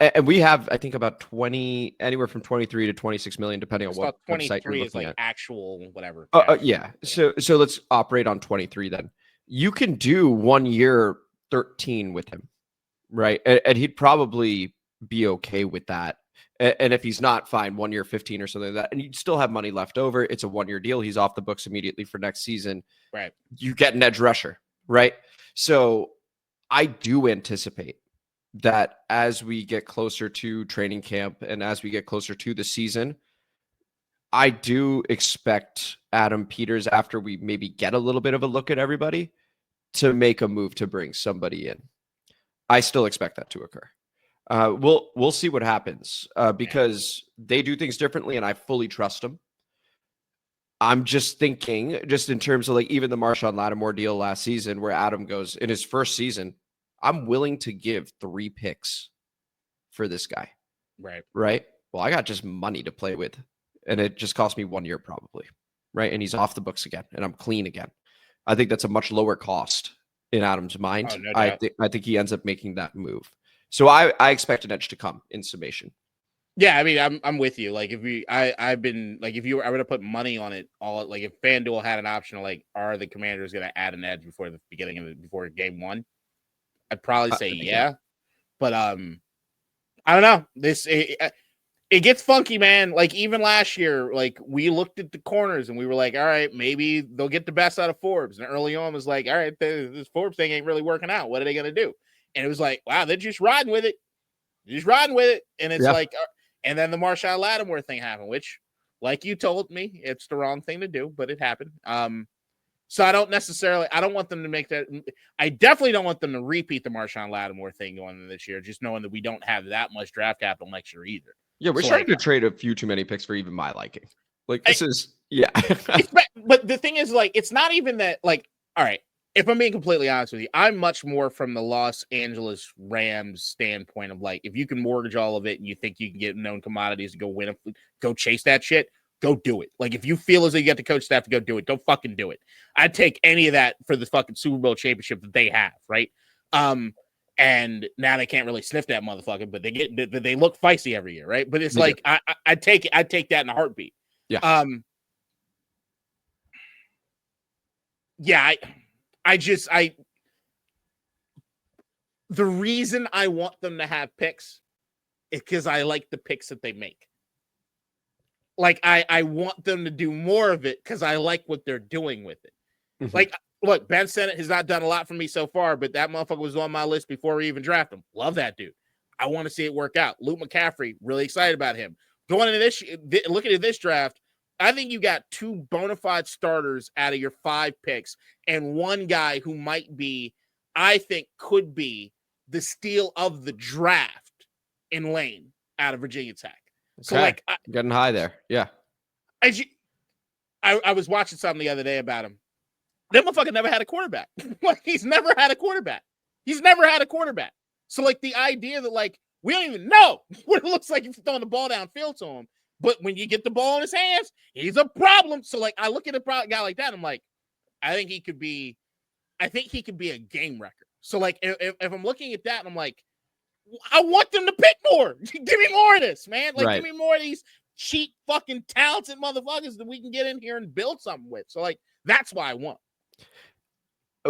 And we have, I think, about 20, anywhere from 23 to 26 million, depending on what website you're looking is like at. Actual whatever. Yeah. So let's operate on 23 then. You can do 1 year, 13 with him, right? And he'd probably be okay with that. And if he's not, fine, 1 year, 15 or something like that. And you'd still have money left over. It's a 1 year deal. He's off the books immediately for next season. Right. You get an edge rusher, right? So I do anticipate that as we get closer to training camp and as we get closer to the season, I do expect Adam Peters, after we maybe get a little bit of a look at everybody, to make a move to bring somebody in. I still expect that to occur. We'll see what happens because they do things differently, and I fully trust them. I'm just thinking, just in terms of like even the Marshawn Lattimore deal last season, where Adam goes in his first season, I'm willing to give 3 picks for this guy. Right. Well, I got just money to play with, and it just cost me 1 year probably. Right. And he's off the books again, and I'm clean again. I think that's a much lower cost in Adam's mind. Oh, no doubt. I think he ends up making that move. So I expect an edge to come in summation. Yeah, I mean, I'm with you. Like, I've been like, if you were, I would have put money on it. All like, if FanDuel had an option of like, are the Commanders going to add an edge before the beginning of before game 1? I'd probably say yeah, but I don't know. It gets funky, man. Like even last year, like we looked at the corners and we were like, all right, maybe they'll get the best out of Forbes. And early on was like, all right, this Forbes thing ain't really working out. What are they going to do? And it was like, wow, they're just riding with it. And it's like, and then the Marshawn Lattimore thing happened, which, like you told me, it's the wrong thing to do, but it happened. So I don't want them to make that. I definitely don't want them to repeat the Marshawn Lattimore thing going into this year, just knowing that we don't have that much draft capital next year either. Yeah, we're starting to trade a few too many picks for even my liking. Like this is, yeah. But the thing is, like, it's not even that, like, all right, if I'm being completely honest with you, I'm much more from the Los Angeles Rams standpoint of like, if you can mortgage all of it and you think you can get known commodities to go win, go chase that shit, go do it. Like, if you feel as though you got the coach staff to go do it, don't fucking do it. I'd take any of that for the fucking Super Bowl championship that they have, right? And now they can't really sniff that motherfucker, but they look feisty every year, right? But it's like I'd take that in a heartbeat. Yeah. The reason I want them to have picks is because I like the picks that they make. Like I want them to do more of it because I like what they're doing with it. Mm-hmm. Like, look, Ben Sennett has not done a lot for me so far, but that motherfucker was on my list before we even drafted him. Love that dude. I want to see it work out. Luke McCaffrey, really excited about him. Going into this, looking at this draft, I think you got 2 bona fide starters out of your 5 picks and one guy who might be, I think could be the steal of the draft in Lane out of Virginia Tech. So like getting high there. Yeah. I was watching something the other day about him. That motherfucker never had a quarterback. Like he's never had a quarterback. So like the idea that like we don't even know what it looks like if you're throwing the ball downfield to him. But when you get the ball in his hands, he's a problem. So like I look at a guy like that, I'm like, I think he could be a game wrecker. So like if I'm looking at that, and I'm like, I want them to pick more. Give me more of this, man. Like give me more of these cheap fucking talented motherfuckers that we can get in here and build something with. So like that's why I want.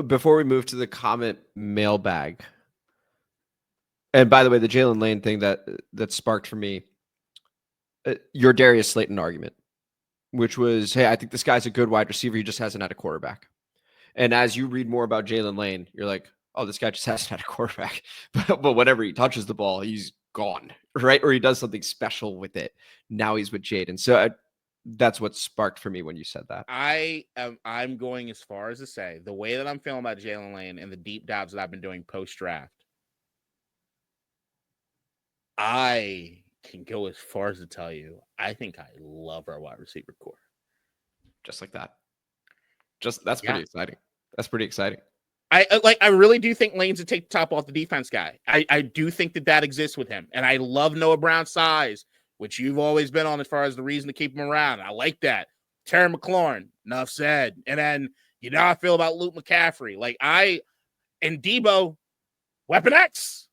Before we move to the comment mailbag, and by the way, the Jalen Lane thing that sparked for me your Darius Slayton argument, which was, hey, I think this guy's a good wide receiver. He just hasn't had a quarterback. And as you read more about Jalen Lane, you're like, oh, this guy just hasn't had a quarterback. But whenever he touches the ball, he's gone, right? Or he does something special with it. Now he's with Jaden. So that's what sparked for me when you said that. I'm going as far as to say the way that I'm feeling about Jalen Lane and the deep dives that I've been doing post-draft, I can go as far as to tell you, I think I love our wide receiver core. Just like that. That's pretty exciting. That's pretty exciting. I really do think Lane's a take the top off the defense guy. I do think that exists with him. And I love Noah Brown's size, which you've always been on as far as the reason to keep him around. I like that. Terry McLaurin, enough said. And then you know how I feel about Luke McCaffrey. Like and Debo, Weapon X.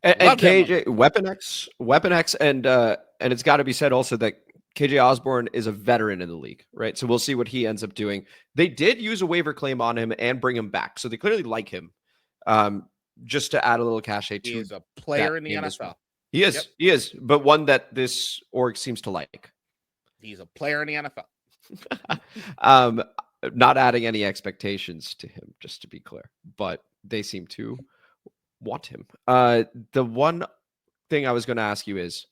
And KJ, Weapon X, and it's got to be said also that KJ Osborne is a veteran in the league, right? So we'll see what he ends up doing. They did use a waiver claim on him and bring him back, so they clearly like him. Just to add a little cachet to, he is a player in the NFL. Well. He is, but one that this org seems to like. He's a player in the NFL. Not adding any expectations to him, just to be clear, but they seem to want him. The one thing I was going to ask you is,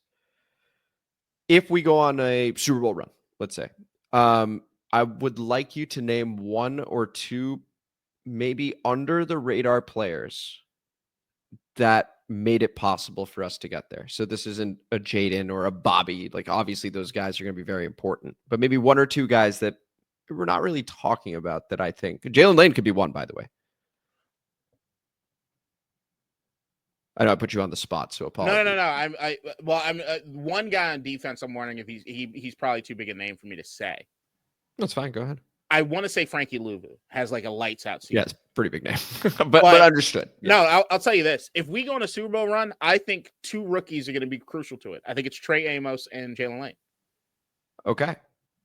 if we go on a Super Bowl run, let's say, I would like you to name 1 or 2 maybe under the radar players that made it possible for us to get there. So this isn't a Jaden or a Bobby. Like obviously those guys are going to be very important, but maybe 1 or 2 guys that we're not really talking about that I think Jalen Lane could be one, by the way. I know I put you on the spot, so apologies. No. I'm one guy on defense. I'm wondering if he's probably too big a name for me to say. That's fine. Go ahead. I want to say Frankie Louvu has like a lights out season. Yeah, it's a pretty big name, but understood. Yeah. No, I'll tell you this: if we go on a Super Bowl run, I think 2 rookies are going to be crucial to it. I think it's Trey Amos and Jalen Lane. Okay.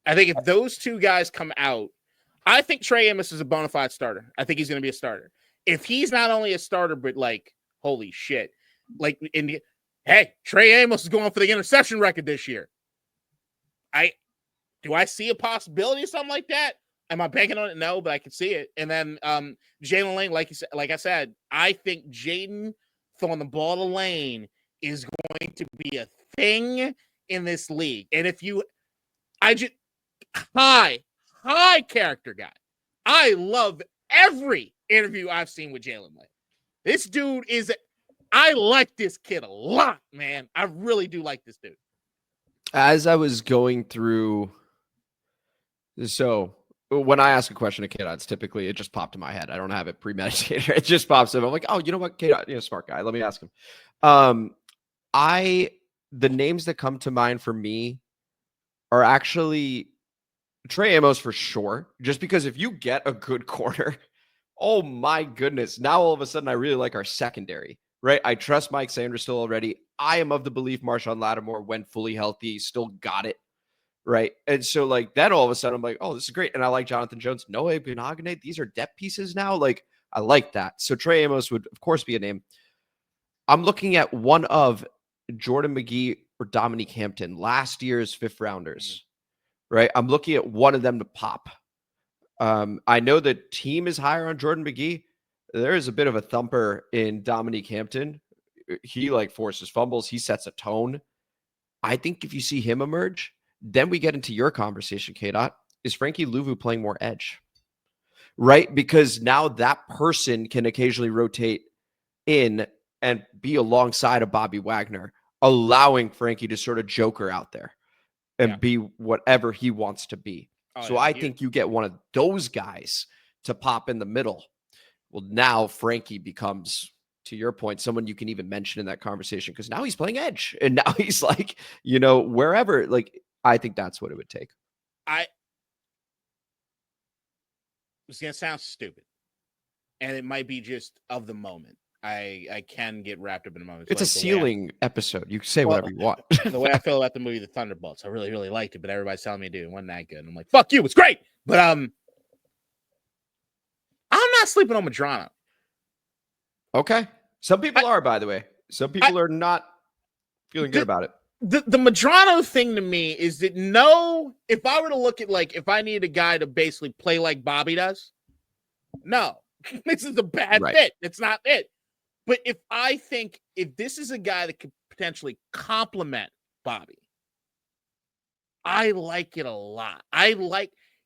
I think if those 2 guys come out, I think Trey Amos is a bona fide starter. I think he's going to be a starter. If he's not only a starter, but like, holy shit. Like, hey, Trey Amos is going for the interception record this year. Do I see a possibility of something like that? Am I banking on it? No, but I can see it. And then Jalen Lane, like I said, I think Jaden throwing the ball to Lane is going to be a thing in this league. And high character guy. I love every interview I've seen with Jalen Lane. This dude I like this kid a lot, man. I really do like this dude. As I was going through, so when I ask a question to K-Dots, typically it just popped in my head. I don't have it premeditated. It just pops up. I'm like, oh, you know what, K-Dot, smart guy. Let me ask him. The names that come to mind for me are actually Trey Amos for sure. Just because if you get a good corner, oh my goodness. Now all of a sudden I really like our secondary, right? I trust Mike Sanders still already. I am of the belief Marshawn Lattimore, when fully healthy, still got it, right? And so like then all of a sudden I'm like, oh, this is great. And I like Jonathan Jones, Noah Benogany. These are depth pieces now. Like I like that. So Trey Amos would of course be a name. I'm looking at one of Jordan McGee or Dominique Hampton, last year's 5th rounders, right? I'm looking at one of them to pop. I know the team is higher on Jordan McGee. There is a bit of a thumper in Dominique Hampton. He like forces fumbles. He sets a tone. I think if you see him emerge, Then we get into your conversation, K-Dot. Is Frankie Louvu playing more edge? Right? Because now that person can occasionally rotate in and be alongside of Bobby Wagner, allowing Frankie to sort of joker out there and be whatever he wants to be. I think you get one of those guys to pop in the middle. Well, now Frankie becomes, to your point, someone you can even mention in that conversation because now he's playing edge and now he's like, wherever. Like, I think that's what it would take. It's going to sound stupid, and it might be just of the moment. I can get wrapped up in a moment. It's like a ceiling episode. You can say whatever you want. The way I feel about the movie The Thunderbolts, I really, really liked it, but everybody's telling me, dude, it wasn't that good. And I'm like, fuck you, it's great. But I'm not sleeping on Medrano. Okay. Some people are, by the way. Some people are not feeling good about it. The Medrano thing to me is that if I were to look at, like, if I need a guy to basically play like Bobby does, no, this is a bad fit. It's not it. But if this is a guy that could potentially complement Bobby, I like it a lot.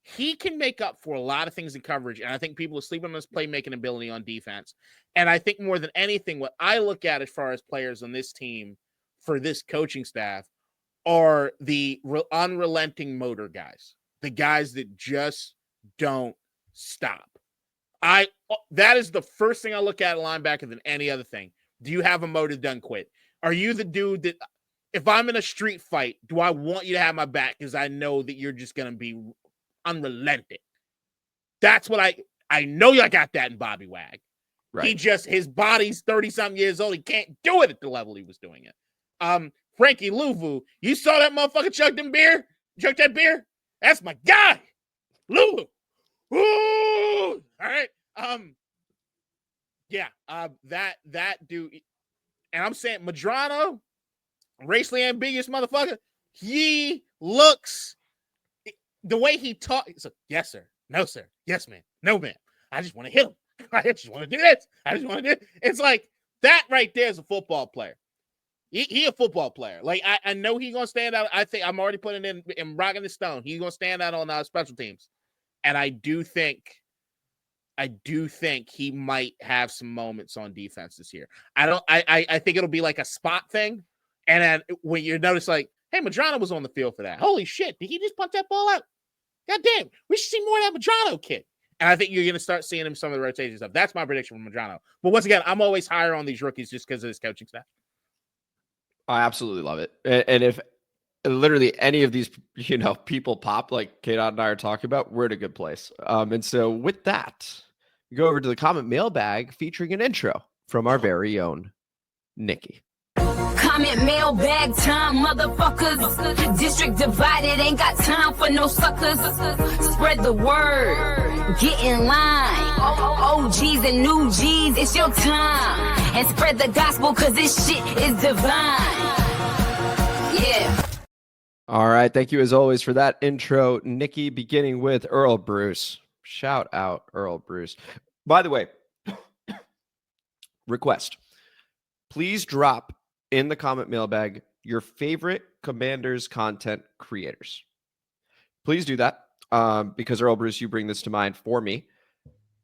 He can make up for a lot of things in coverage, and I think people are sleeping on his playmaking ability on defense. And I think more than anything, what I look at as far as players on this team for this coaching staff are the unrelenting motor guys, the guys that just don't stop. That is the first thing I look at a linebacker than any other thing. Do you have a motor? Done quit? Are you the dude that if I'm in a street fight, do I want you to have my back because I know that you're just going to be unrelenting? That's what I know you got that in Bobby Wag. Right. His body's 30-something years old. He can't do it at the level he was doing it. Frankie Louvu, you saw that motherfucker chug that beer? That's my guy. Louvu. Ooh! All right. That dude, and I'm saying Medrano, racially ambiguous motherfucker. He looks the way he talks. It's like, yes, sir. No, sir. Yes, man. No, man. I just want to hit him. I just want to do this. I just want to do it. It's like that right there is a football player. He a football player. Like I know he's gonna stand out. I think I'm already putting in and rocking the stone. He's gonna stand out on special teams. And I do think he might have some moments on defense this year. I think it'll be like a spot thing. And then when you notice, like, hey, Medrano was on the field for that. Holy shit, did he just punch that ball out? God damn, we should see more of that Medrano kid. And I think you're going to start seeing him some of the rotation stuff. That's my prediction for Medrano. But once again, I'm always higher on these rookies just because of his coaching staff. I absolutely love it. And if literally any of these, people pop like K-Dot and I are talking about, we're in a good place. And so with that, we go over to the comment mailbag featuring an intro from our very own Nikki. Comment mailbag time, motherfuckers. District divided, ain't got time for no suckers. Spread the word, get in line. OGs and new G's, it's your time. And spread the gospel, cause this shit is divine. Yeah. All right, thank you as always for that intro, Nikki, beginning with Earl Bruce. Shout out Earl Bruce. By the way, request. Please drop in the comment mailbag your favorite Commanders content creators. Please do that because Earl Bruce, you bring this to mind for me.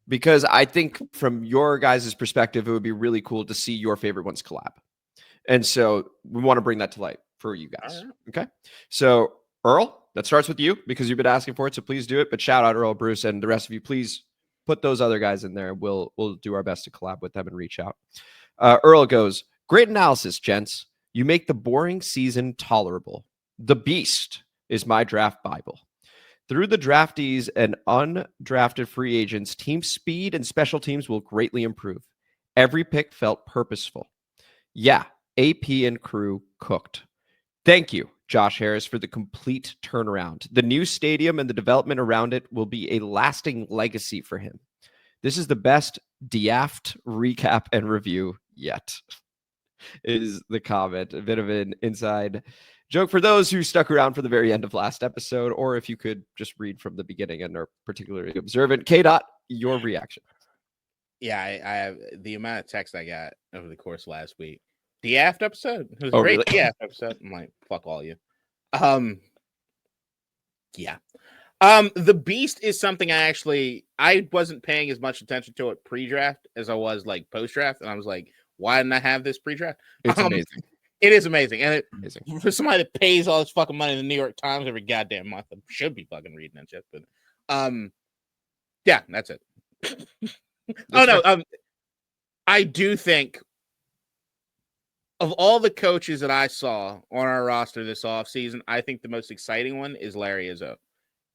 Because I think from your guys' perspective, it would be really cool to see your favorite ones collab. And so we want to bring that to light for you guys. Okay. So Earl, that starts with you because you've been asking for it. So please do it. But shout out Earl Bruce and the rest of you. Please put those other guys in there. We'll do our best to collab with them and reach out. Earl goes, great analysis, gents. You make the boring season tolerable. The Beast is my draft Bible. Through the draftees and undrafted free agents, team speed and special teams will greatly improve. Every pick felt purposeful. Yeah, AP and crew cooked. Thank you, Josh Harris, for the complete turnaround. The new stadium and the development around it will be a lasting legacy for him. This is the best Diaft recap and review yet. Is the comment. A bit of an inside joke for those who stuck around for the very end of last episode, or if you could just read from the beginning and are particularly observant. K-Dot, your reaction. Yeah, I have the amount of text I got over the course of last week. The Aft episode. It was a great really? Aft episode. I'm like, fuck all you. Yeah. The Beast is something I wasn't paying as much attention to it pre-draft as I was like post-draft, and I was like, why didn't I have this pre-draft? It's amazing. It is amazing, and Amazing. for somebody that pays all this fucking money in the New York Times every goddamn month, I should be fucking reading that shit. But yeah, that's it. I do think of all the coaches that I saw on our roster this offseason, I think the most exciting one is Larry Izzo.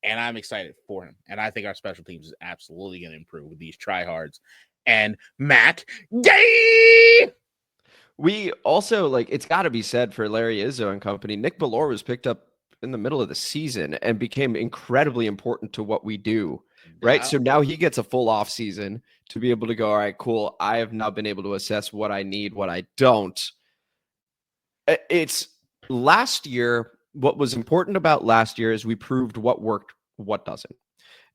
And I'm excited for him. And I think our special teams is absolutely going to improve with these tryhards and Matt Gay. We also, it's got to be said for Larry Izzo and company, Nick Bellore was picked up in the middle of the season and became incredibly important to what we do, right? So now he gets a full off season to be able to go, all right, cool. I have now been able to assess what I need, what I don't. It's last year. What was important about last year is we proved what worked, what doesn't.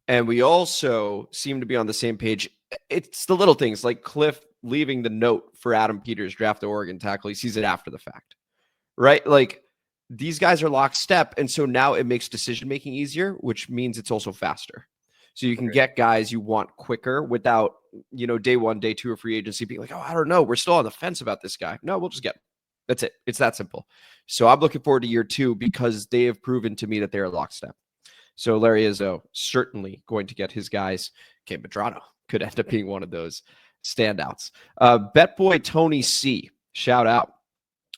And we also seem to be on the same page. It's the little things like Cliff leaving the note for Adam Peters, draft the Oregon tackle. He sees it after the fact, right? Like these guys are lockstep. And so now it makes decision-making easier, which means it's also faster. So you can get guys you want quicker without, day one, day two of free agency being like, oh, I don't know. We're still on the fence about this guy. No, we'll just get him. That's it. It's that simple. So I'm looking forward to year two because they have proven to me that they're lockstep. So Larry Izzo certainly going to get his guys. Cam Medrano could end up being one of those standouts. Bet boy Tony C, shout out.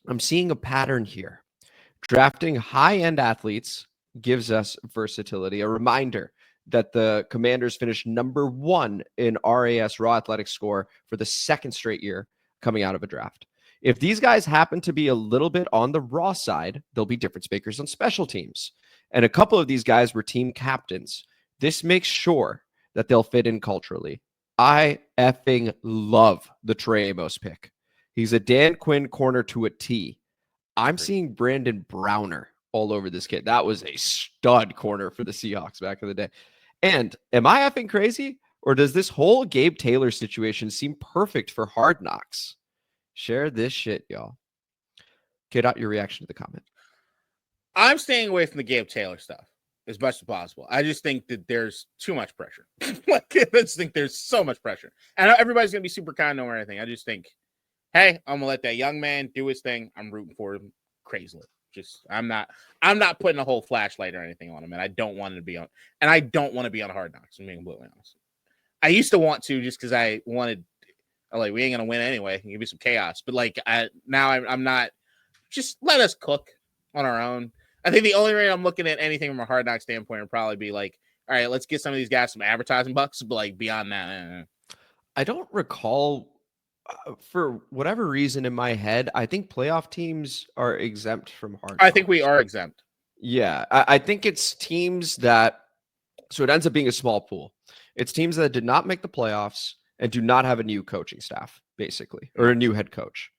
I'm seeing a pattern here. Drafting high-end athletes gives us versatility. A reminder that the Commanders finished number 1 in RAS raw athletic score for the second straight year coming out of a draft. If these guys happen to be a little bit on the raw side, they'll be difference makers on special teams. And a couple of these guys were team captains. This makes sure that they'll fit in culturally. I effing love the Trey Amos pick. He's a Dan Quinn corner to a T. I'm seeing Brandon Browner all over this kid. That was a stud corner for the Seahawks back in the day. And am I effing crazy? Or does this whole Gabe Taylor situation seem perfect for Hard Knocks? Share this shit, y'all. Get out your reaction to the comment. I'm staying away from the Gabe Taylor stuff as much as possible. I just think that there's too much pressure. I just think there's so much pressure. And everybody's going to be super kind or anything. I just think, hey, I'm going to let that young man do his thing. I'm rooting for him crazily. I'm not putting a whole flashlight or anything on him. And I don't want to be on Hard Knocks. I'm being completely honest. I used to want to just because I wanted, we ain't gonna win anyway. Give me some chaos, but I'm not. Just let us cook on our own. I think the only way I'm looking at anything from a Hard Knock standpoint would probably be all right, let's get some of these guys some advertising bucks. But beyond that, I don't recall. For whatever reason in my head, I think playoff teams are exempt from Hard Knocks. I think we are exempt. Yeah, I think it's teams that. So it ends up being a small pool. It's teams that did not make the playoffs and do not have a new coaching staff, basically, or a new head coach.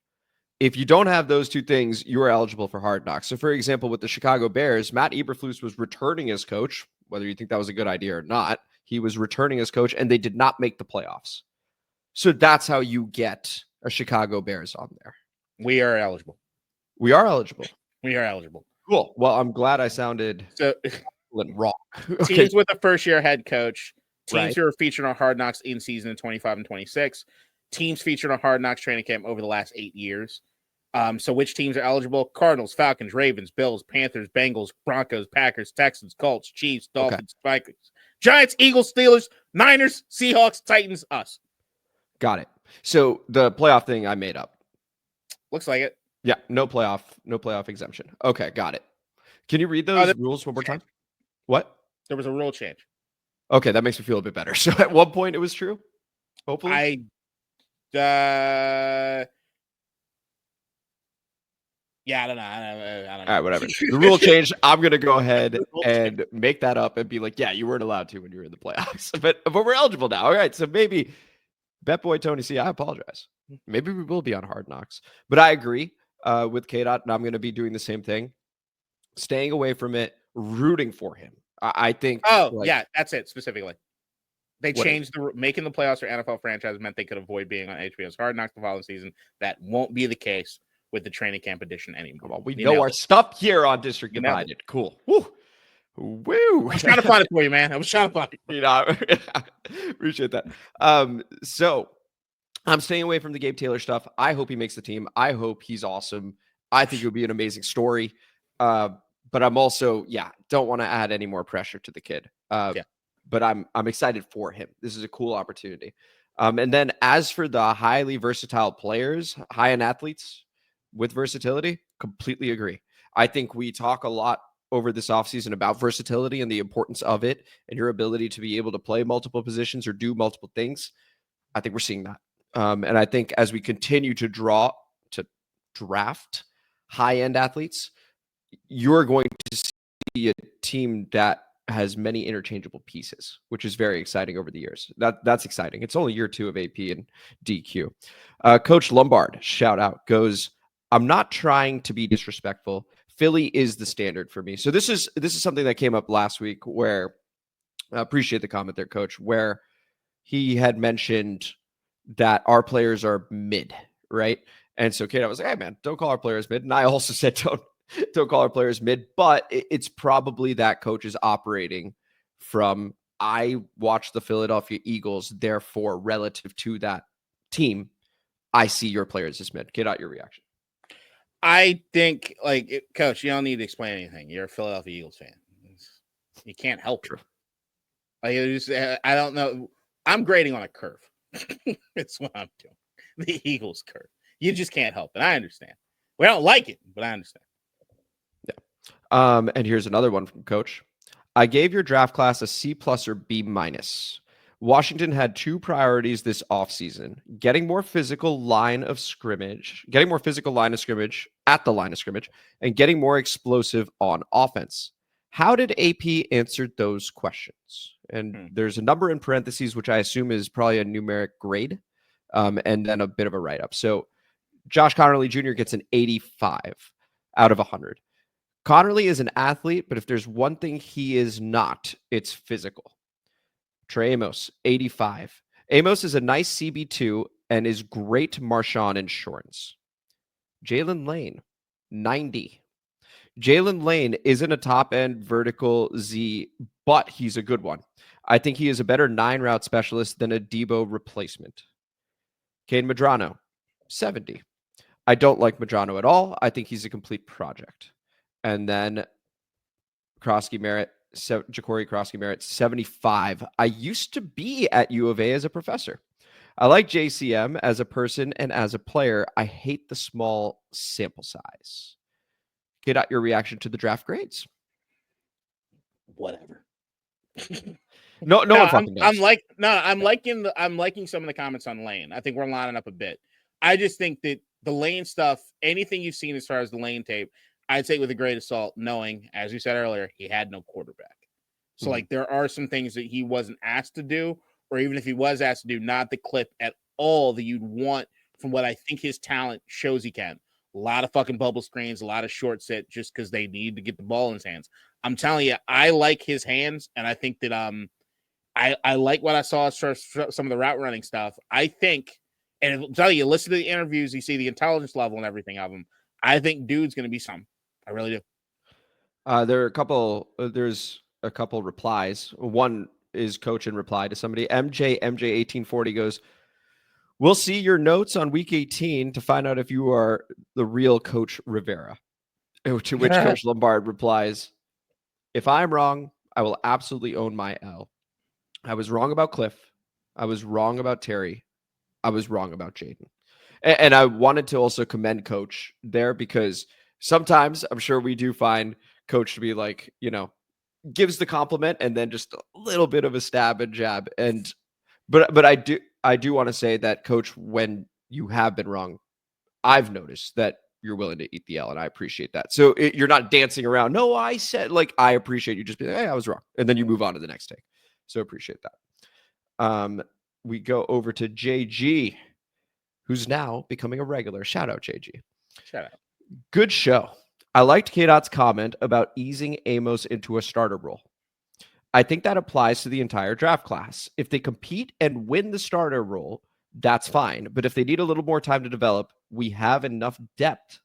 If you don't have those two things, you are eligible for Hard Knocks. So, for example, with the Chicago Bears, Matt Eberflus was returning as coach, whether you think that was a good idea or not. He was returning as coach, and they did not make the playoffs. So that's how you get a Chicago Bears on there. We are eligible. We are eligible. We are eligible. Cool. Well, I'm glad I sounded wrong. Teams with a first-year head coach. Teams Right. who are featured on Hard Knocks in season in 25 and 26. Teams featured on Hard Knocks training camp over the last 8 years. So which teams are eligible? Cardinals, Falcons, Ravens, Bills, Panthers, Bengals, Broncos, Packers, Texans, Colts, Chiefs, Dolphins, Vikings, Giants, Eagles, Steelers, Niners, Seahawks, Titans, us. Got it. So the playoff thing I made up. Looks like it. Yeah, no playoff exemption. Okay, got it. Can you read those rules one more time? What? There was a rule change. Okay, that makes me feel a bit better. So at one point it was true? Hopefully? Yeah, I don't know. I don't know. All right, whatever. The rule changed. I'm going to go ahead and make that up and be like, yeah, you weren't allowed to when you were in the playoffs. But we're eligible now. All right, so maybe Betboy Tony C, I apologize. Maybe we will be on Hard Knocks. But I agree with K-Dot, and I'm going to be doing the same thing. Staying away from it, rooting for him. I think. Oh, yeah, that's it specifically. They changed making the playoffs for NFL franchises meant they could avoid being on HBO's Hard Knocks the following season. That won't be the case with the training camp edition anymore. Well, we know our stuff here on District Divided. Cool. Woo. Woo! I was trying to find it for you, man. I was trying to find it. You know, appreciate that. So I'm staying away from the Gabe Taylor stuff. I hope he makes the team. I hope he's awesome. I think it would be an amazing story. But I'm also, don't want to add any more pressure to the kid. But I'm excited for him. This is a cool opportunity. And then as for the highly versatile players, high-end athletes with versatility, completely agree. I think we talk a lot over this offseason about versatility and the importance of it and your ability to be able to play multiple positions or do multiple things. I think we're seeing that. And I think as we continue to draft high-end athletes, you're going to see a team that has many interchangeable pieces, which is very exciting over the years. That's exciting. It's only year 2 of AP and DQ. Coach Lombard, shout out, goes, I'm not trying to be disrespectful. Philly is the standard for me. So this is something that came up last week where I appreciate the comment there, Coach, where he had mentioned that our players are mid, right? And so Kate, I was like, hey man, don't call our players mid. And I also said, don't call our players mid, but it's probably that coach is operating from, I watch the Philadelphia Eagles, therefore relative to that team, I see your players as mid. Get out your reaction. I think, Coach, you don't need to explain anything. You're a Philadelphia Eagles fan. You can't help it. I don't know. I'm grading on a curve. That's what I'm doing. The Eagles curve. You just can't help it. I understand. We don't like it, but I understand. Yeah. And here's another one from Coach. I gave your draft class a C+ or B-. Washington had 2 priorities this offseason: getting more physical line of scrimmage at the line of scrimmage, and getting more explosive on offense. How did AP answer those questions? And there's a number in parentheses, which I assume is probably a numeric grade, and then a bit of a write-up. So Josh Connerly Jr. gets an 85 out of 100. Connerly is an athlete, but if there's one thing he is not, it's physical. Trey Amos, 85. Amos is a nice CB2 and is great Marshawn insurance. Jalen Lane, 90. Jalen Lane isn't a top-end vertical Z, but he's a good one. I think he is a better 9-route specialist than a Debo replacement. Kane Medrano, 70. I don't like Medrano at all. I think he's a complete project. And then Ja'Cory Krosky-Merritt, 75. I used to be at U of A as a professor. I like JCM as a person and as a player. I hate the small sample size. Get out your reaction to the draft grades. Whatever. No one fucking does. I'm liking some of the comments on Lane. I think we're lining up a bit. I just think that the Lane stuff, anything you've seen as far as the Lane tape, I'd say with a great assault, knowing, as you said earlier, he had no quarterback. So, there are some things that he wasn't asked to do, or even if he was asked to do, not the clip at all that you'd want from what I think his talent shows he can. A lot of fucking bubble screens, a lot of short set just because they need to get the ball in his hands. I'm telling you, I like his hands, and I think that I like what I saw as far as some of the route running stuff. I think, and I'll tell you, listen to the interviews, you see the intelligence level and everything of him. I think dude's going to be some. I really do. There's a couple replies. One is Coach in reply to somebody. MJ1840 goes, we'll see your notes on week 18 to find out if you are the real Coach Rivera. To which Coach Lombard replies, if I'm wrong, I will absolutely own my L. I was wrong about Cliff. I was wrong about Terry. I was wrong about Jaden. And I wanted to also commend Coach there, because sometimes I'm sure we do find Coach to be like, gives the compliment and then just a little bit of a stab and jab. But I do want to say that, Coach, when you have been wrong, I've noticed that you're willing to eat the L, and I appreciate that. So you're not dancing around. No, I said, I appreciate you just being like, hey, I was wrong. And then you move on to the next take. So appreciate that. We go over to JG, who's now becoming a regular. Shout out, JG. Shout out. Good show. I liked K-Dot's comment about easing Amos into a starter role. I think that applies to the entire draft class. If they compete and win the starter role, that's fine. But if they need a little more time to develop, we have enough depth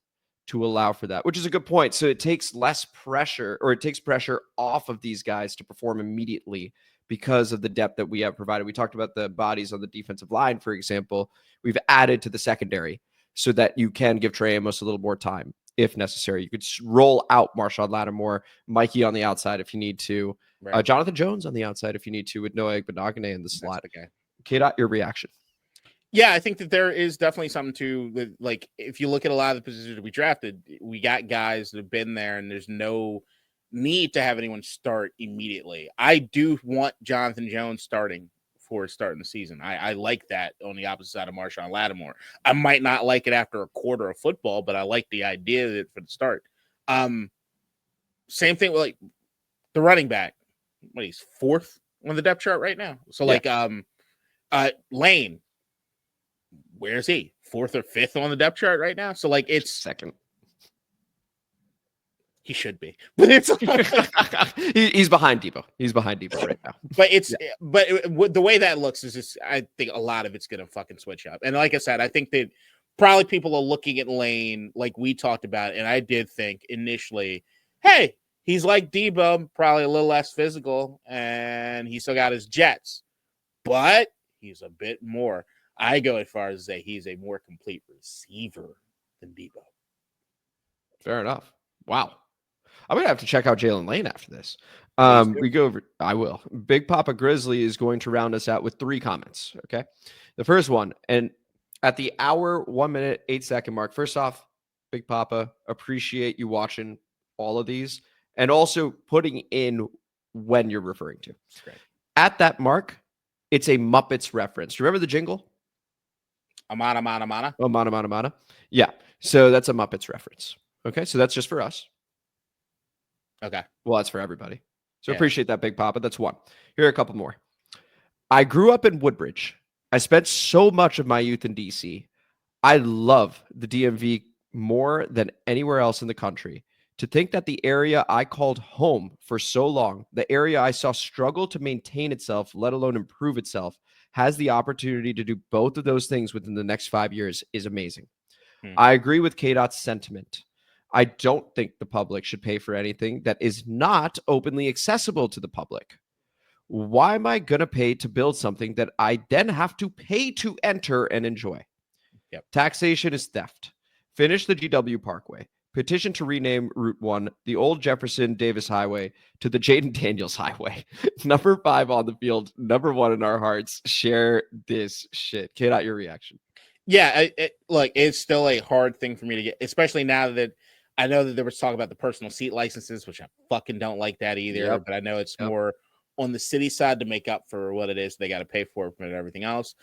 to allow for that, which is a good point. So it takes less pressure, or it takes pressure off of these guys to perform immediately because of the depth that we have provided. We talked about the bodies on the defensive line, for example. We've added to the secondary so that you can give Trey Amos a little more time if necessary. You could roll out Marshawn Lattimore, Mikey on the outside if you need to, Right. Jonathan Jones on the outside if you need to, with Noah Igbenogany in the slot. Okay. K-Dot, your reaction? Yeah, I think that there is definitely something to, like, if you look at a lot of the positions that we drafted, we got guys that have been there, and there's no need to have anyone start immediately. I do want Jonathan Jones starting the season. I like that on the opposite side of Marshawn Lattimore. I might not like it after a quarter of football, but I like the idea of it for the start. Same thing with, like, the running back. What, he's 4th on the depth chart right now. So, Lane, where's he? 4th or 5th on the depth chart right now. So, like, it's 2nd. He should be, but it's he's behind Debo. He's behind Debo right now. But the way that looks is just, I think a lot of it's going to fucking switch up. And like I said, I think that probably people are looking at Lane like we talked about, and I did think initially, hey, he's like Debo, probably a little less physical, and he still got his jets, but he's a bit more. I go as far as to say he's a more complete receiver than Debo. Fair enough. Wow. I'm going to have to check out Jalen Lane after this. We go over. I will. Big Papa Grizzly is going to round us out with 3 comments. Okay. The first one, and at the hour, 1 minute, 8 second mark. First off, Big Papa, appreciate you watching all of these and also putting in when you're referring to. Great. At that mark, it's a Muppets reference. Remember the jingle? Amana, mana, mana. Oh, mana, mana, mana. Yeah. So that's a Muppets reference. Okay. So that's just for us. Okay. Well, that's for everybody. So Yeah. Appreciate that, Big Papa. That's one. Here are a couple more. I grew up in Woodbridge. I spent so much of my youth in DC. I love the DMV more than anywhere else in the country. To think that the area I called home for so long, the area I saw struggle to maintain itself, let alone improve itself, has the opportunity to do both of those things within the next 5 years is amazing. I agree with K-Dot's sentiment. I don't think the public should pay for anything that is not openly accessible to the public. Why am I going to pay to build something that I then have to pay to enter and enjoy? Yep. Taxation is theft. Finish the GW Parkway. Petition to rename Route 1, the old Jefferson Davis Highway, to the Jaden Daniels Highway. Number 5 on the field, number 1 in our hearts. Share this shit. K-Dot, your reaction. Yeah, look, it's still a hard thing for me to get, especially now that I know that there was talk about the personal seat licenses, which I fucking don't like that either. Yep. But I know it's more on the city side to make up for what it is they got to pay for and everything else.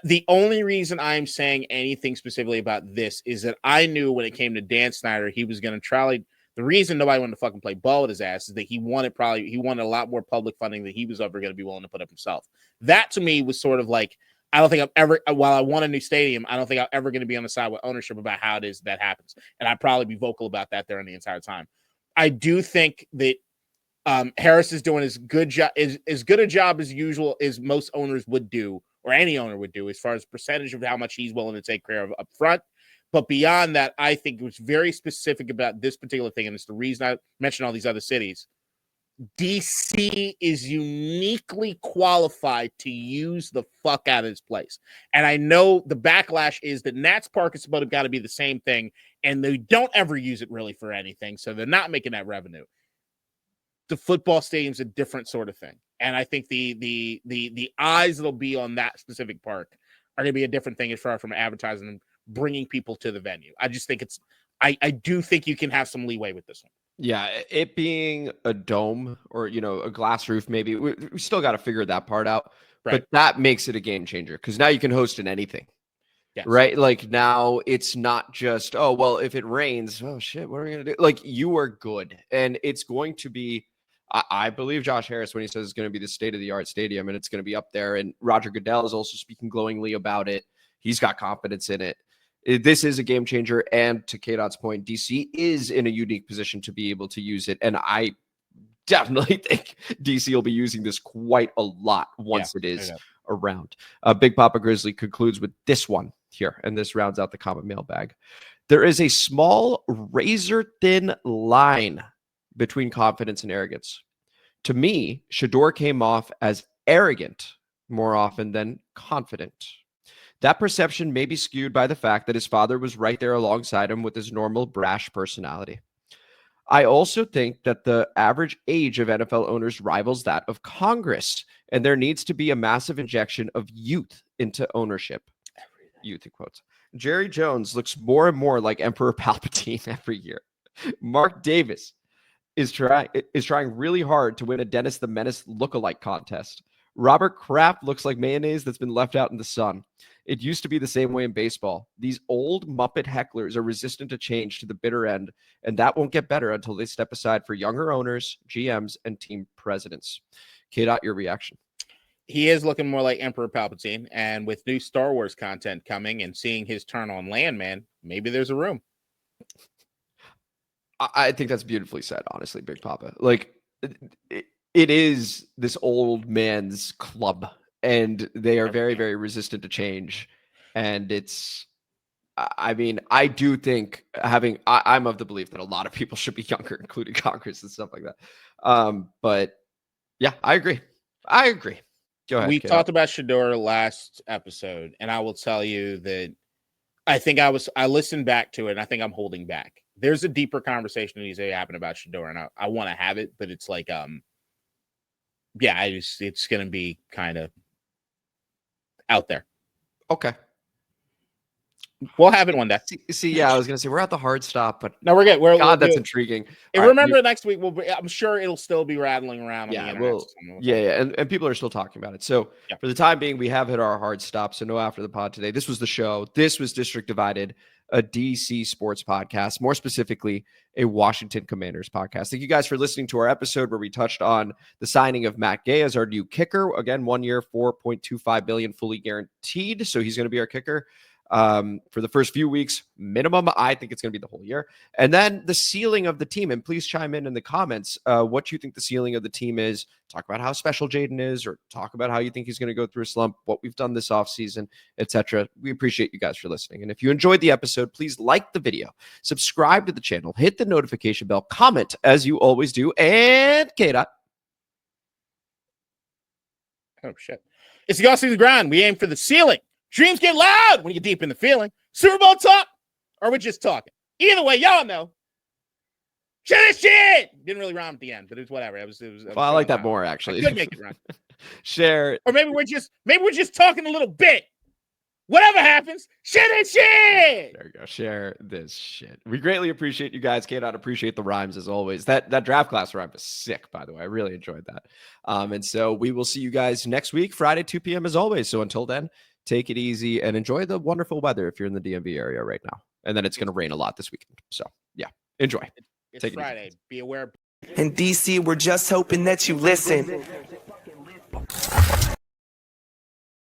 The only reason I'm saying anything specifically about this is that I knew when it came to Dan Snyder, he was going to try. The reason nobody wanted to fucking play ball with his ass is that he wanted a lot more public funding than he was ever going to be willing to put up himself. That to me was sort of like, I don't think I'm ever, while I want a new stadium, I don't think I'm ever going to be on the side with ownership about how it is that happens. And I'd probably be vocal about that during the entire time. I do think that Harris is doing as good a job as usual as most owners would do, or any owner would do, as far as percentage of how much he's willing to take care of up front. But beyond that, I think it was very specific about this particular thing. And it's the reason I mentioned all these other cities. DC is uniquely qualified to use the fuck out of this place. And I know the backlash is that Nats Park is supposed to got to be the same thing, and they don't ever use it really for anything, so they're not making that revenue. The football stadium's a different sort of thing. And I think the eyes that'll be on that specific park are going to be a different thing as far from advertising and bringing people to the venue. I just think I do think you can have some leeway with this one. Yeah, it being a dome or, a glass roof, maybe we still got to figure that part out. Right. But that makes it a game changer because now you can host in anything. Yes. Right? Like now it's not just, oh, well, if it rains, oh shit, what are we going to do? Like you are good. And it's going to be, I believe Josh Harris when he says it's going to be the state-of-the-art stadium and it's going to be up there. And Roger Goodell is also speaking glowingly about it. He's got confidence in it. This is a game changer. And to K-Dot's point, DC is in a unique position to be able to use it. And I definitely think DC will be using this quite a lot once it is around. Big Papa Grizzly concludes with this one here. And this rounds out the comment mailbag. There is a small razor-thin line between confidence and arrogance. To me, Shedeur came off as arrogant more often than confident. That perception may be skewed by the fact that his father was right there alongside him with his normal brash personality. I also think that the average age of NFL owners rivals that of Congress, and there needs to be a massive injection of youth into ownership. Youth in quotes. Jerry Jones looks more and more like Emperor Palpatine every year. Mark Davis is trying really hard to win a Dennis the Menace lookalike contest. Robert Kraft looks like mayonnaise that's been left out in the sun. It used to be the same way in baseball. These old Muppet hecklers are resistant to change to the bitter end, and that won't get better until they step aside for younger owners, GMs, and team presidents. K-Dot, your reaction? He is looking more like Emperor Palpatine, and with new Star Wars content coming and seeing his turn on Landman, maybe there's a room. I think that's beautifully said, honestly, Big Papa. Like, it is this old man's club, and they are very, very resistant to change. And it's, I mean, I do think I'm of the belief that a lot of people should be younger, including Congress and stuff like that. But yeah, I agree. Go ahead. We talked about Shedeur last episode, and I will tell you that I think I listened back to it, and I think I'm holding back. There's a deeper conversation that needs to happen about Shedeur, and I want to have it, but it's like, it's going to be kind of out there. Okay. We'll have it one day. See, yeah, I was going to say we're at the hard stop, but no, we're good. That's intriguing. And remember, next week I'm sure it'll still be rattling around. Yeah, on the internet. And people are still talking about it. So for the time being, we have hit our hard stop. So no after the pod today. This was the show. This was District Divided, a DC sports podcast, more specifically a Washington Commanders podcast. Thank you guys for listening to our episode where we touched on the signing of Matt Gay as our new kicker. Again, 1 year, $4.25 billion, fully guaranteed. So he's going to be our kicker for the first few weeks minimum. I think it's going to be the whole year. And then the ceiling of the team, and please chime in the comments what you think the ceiling of the team is. Talk about how special Jaden is, or talk about how you think he's going to go through a slump, what we've done this offseason, etc. We appreciate you guys for listening. And if you enjoyed the episode, please like the video, subscribe to the channel, hit the notification bell, comment as you always do, and K-Dot. Oh shit. It's the off-season grind. We aim for the ceiling. Dreams get loud when you get deep in the feeling. Super Bowl talk, or we're just talking. Either way, y'all know. Shit! Didn't really rhyme at the end, but it was whatever. I like that more, actually. I could make it rhyme. Share. Or maybe we're just talking a little bit. Whatever happens, shit. There you go. Share this shit. We greatly appreciate you guys. Cannot appreciate the rhymes as always. That draft class rhyme was sick, by the way. I really enjoyed that. And so we will see you guys next week, Friday, 2 p.m. as always. So until then, take it easy and enjoy the wonderful weather if you're in the DMV area right now. And then it's going to rain a lot this weekend. So yeah, enjoy. It's Friday. Be aware. In DC, we're just hoping that you listen.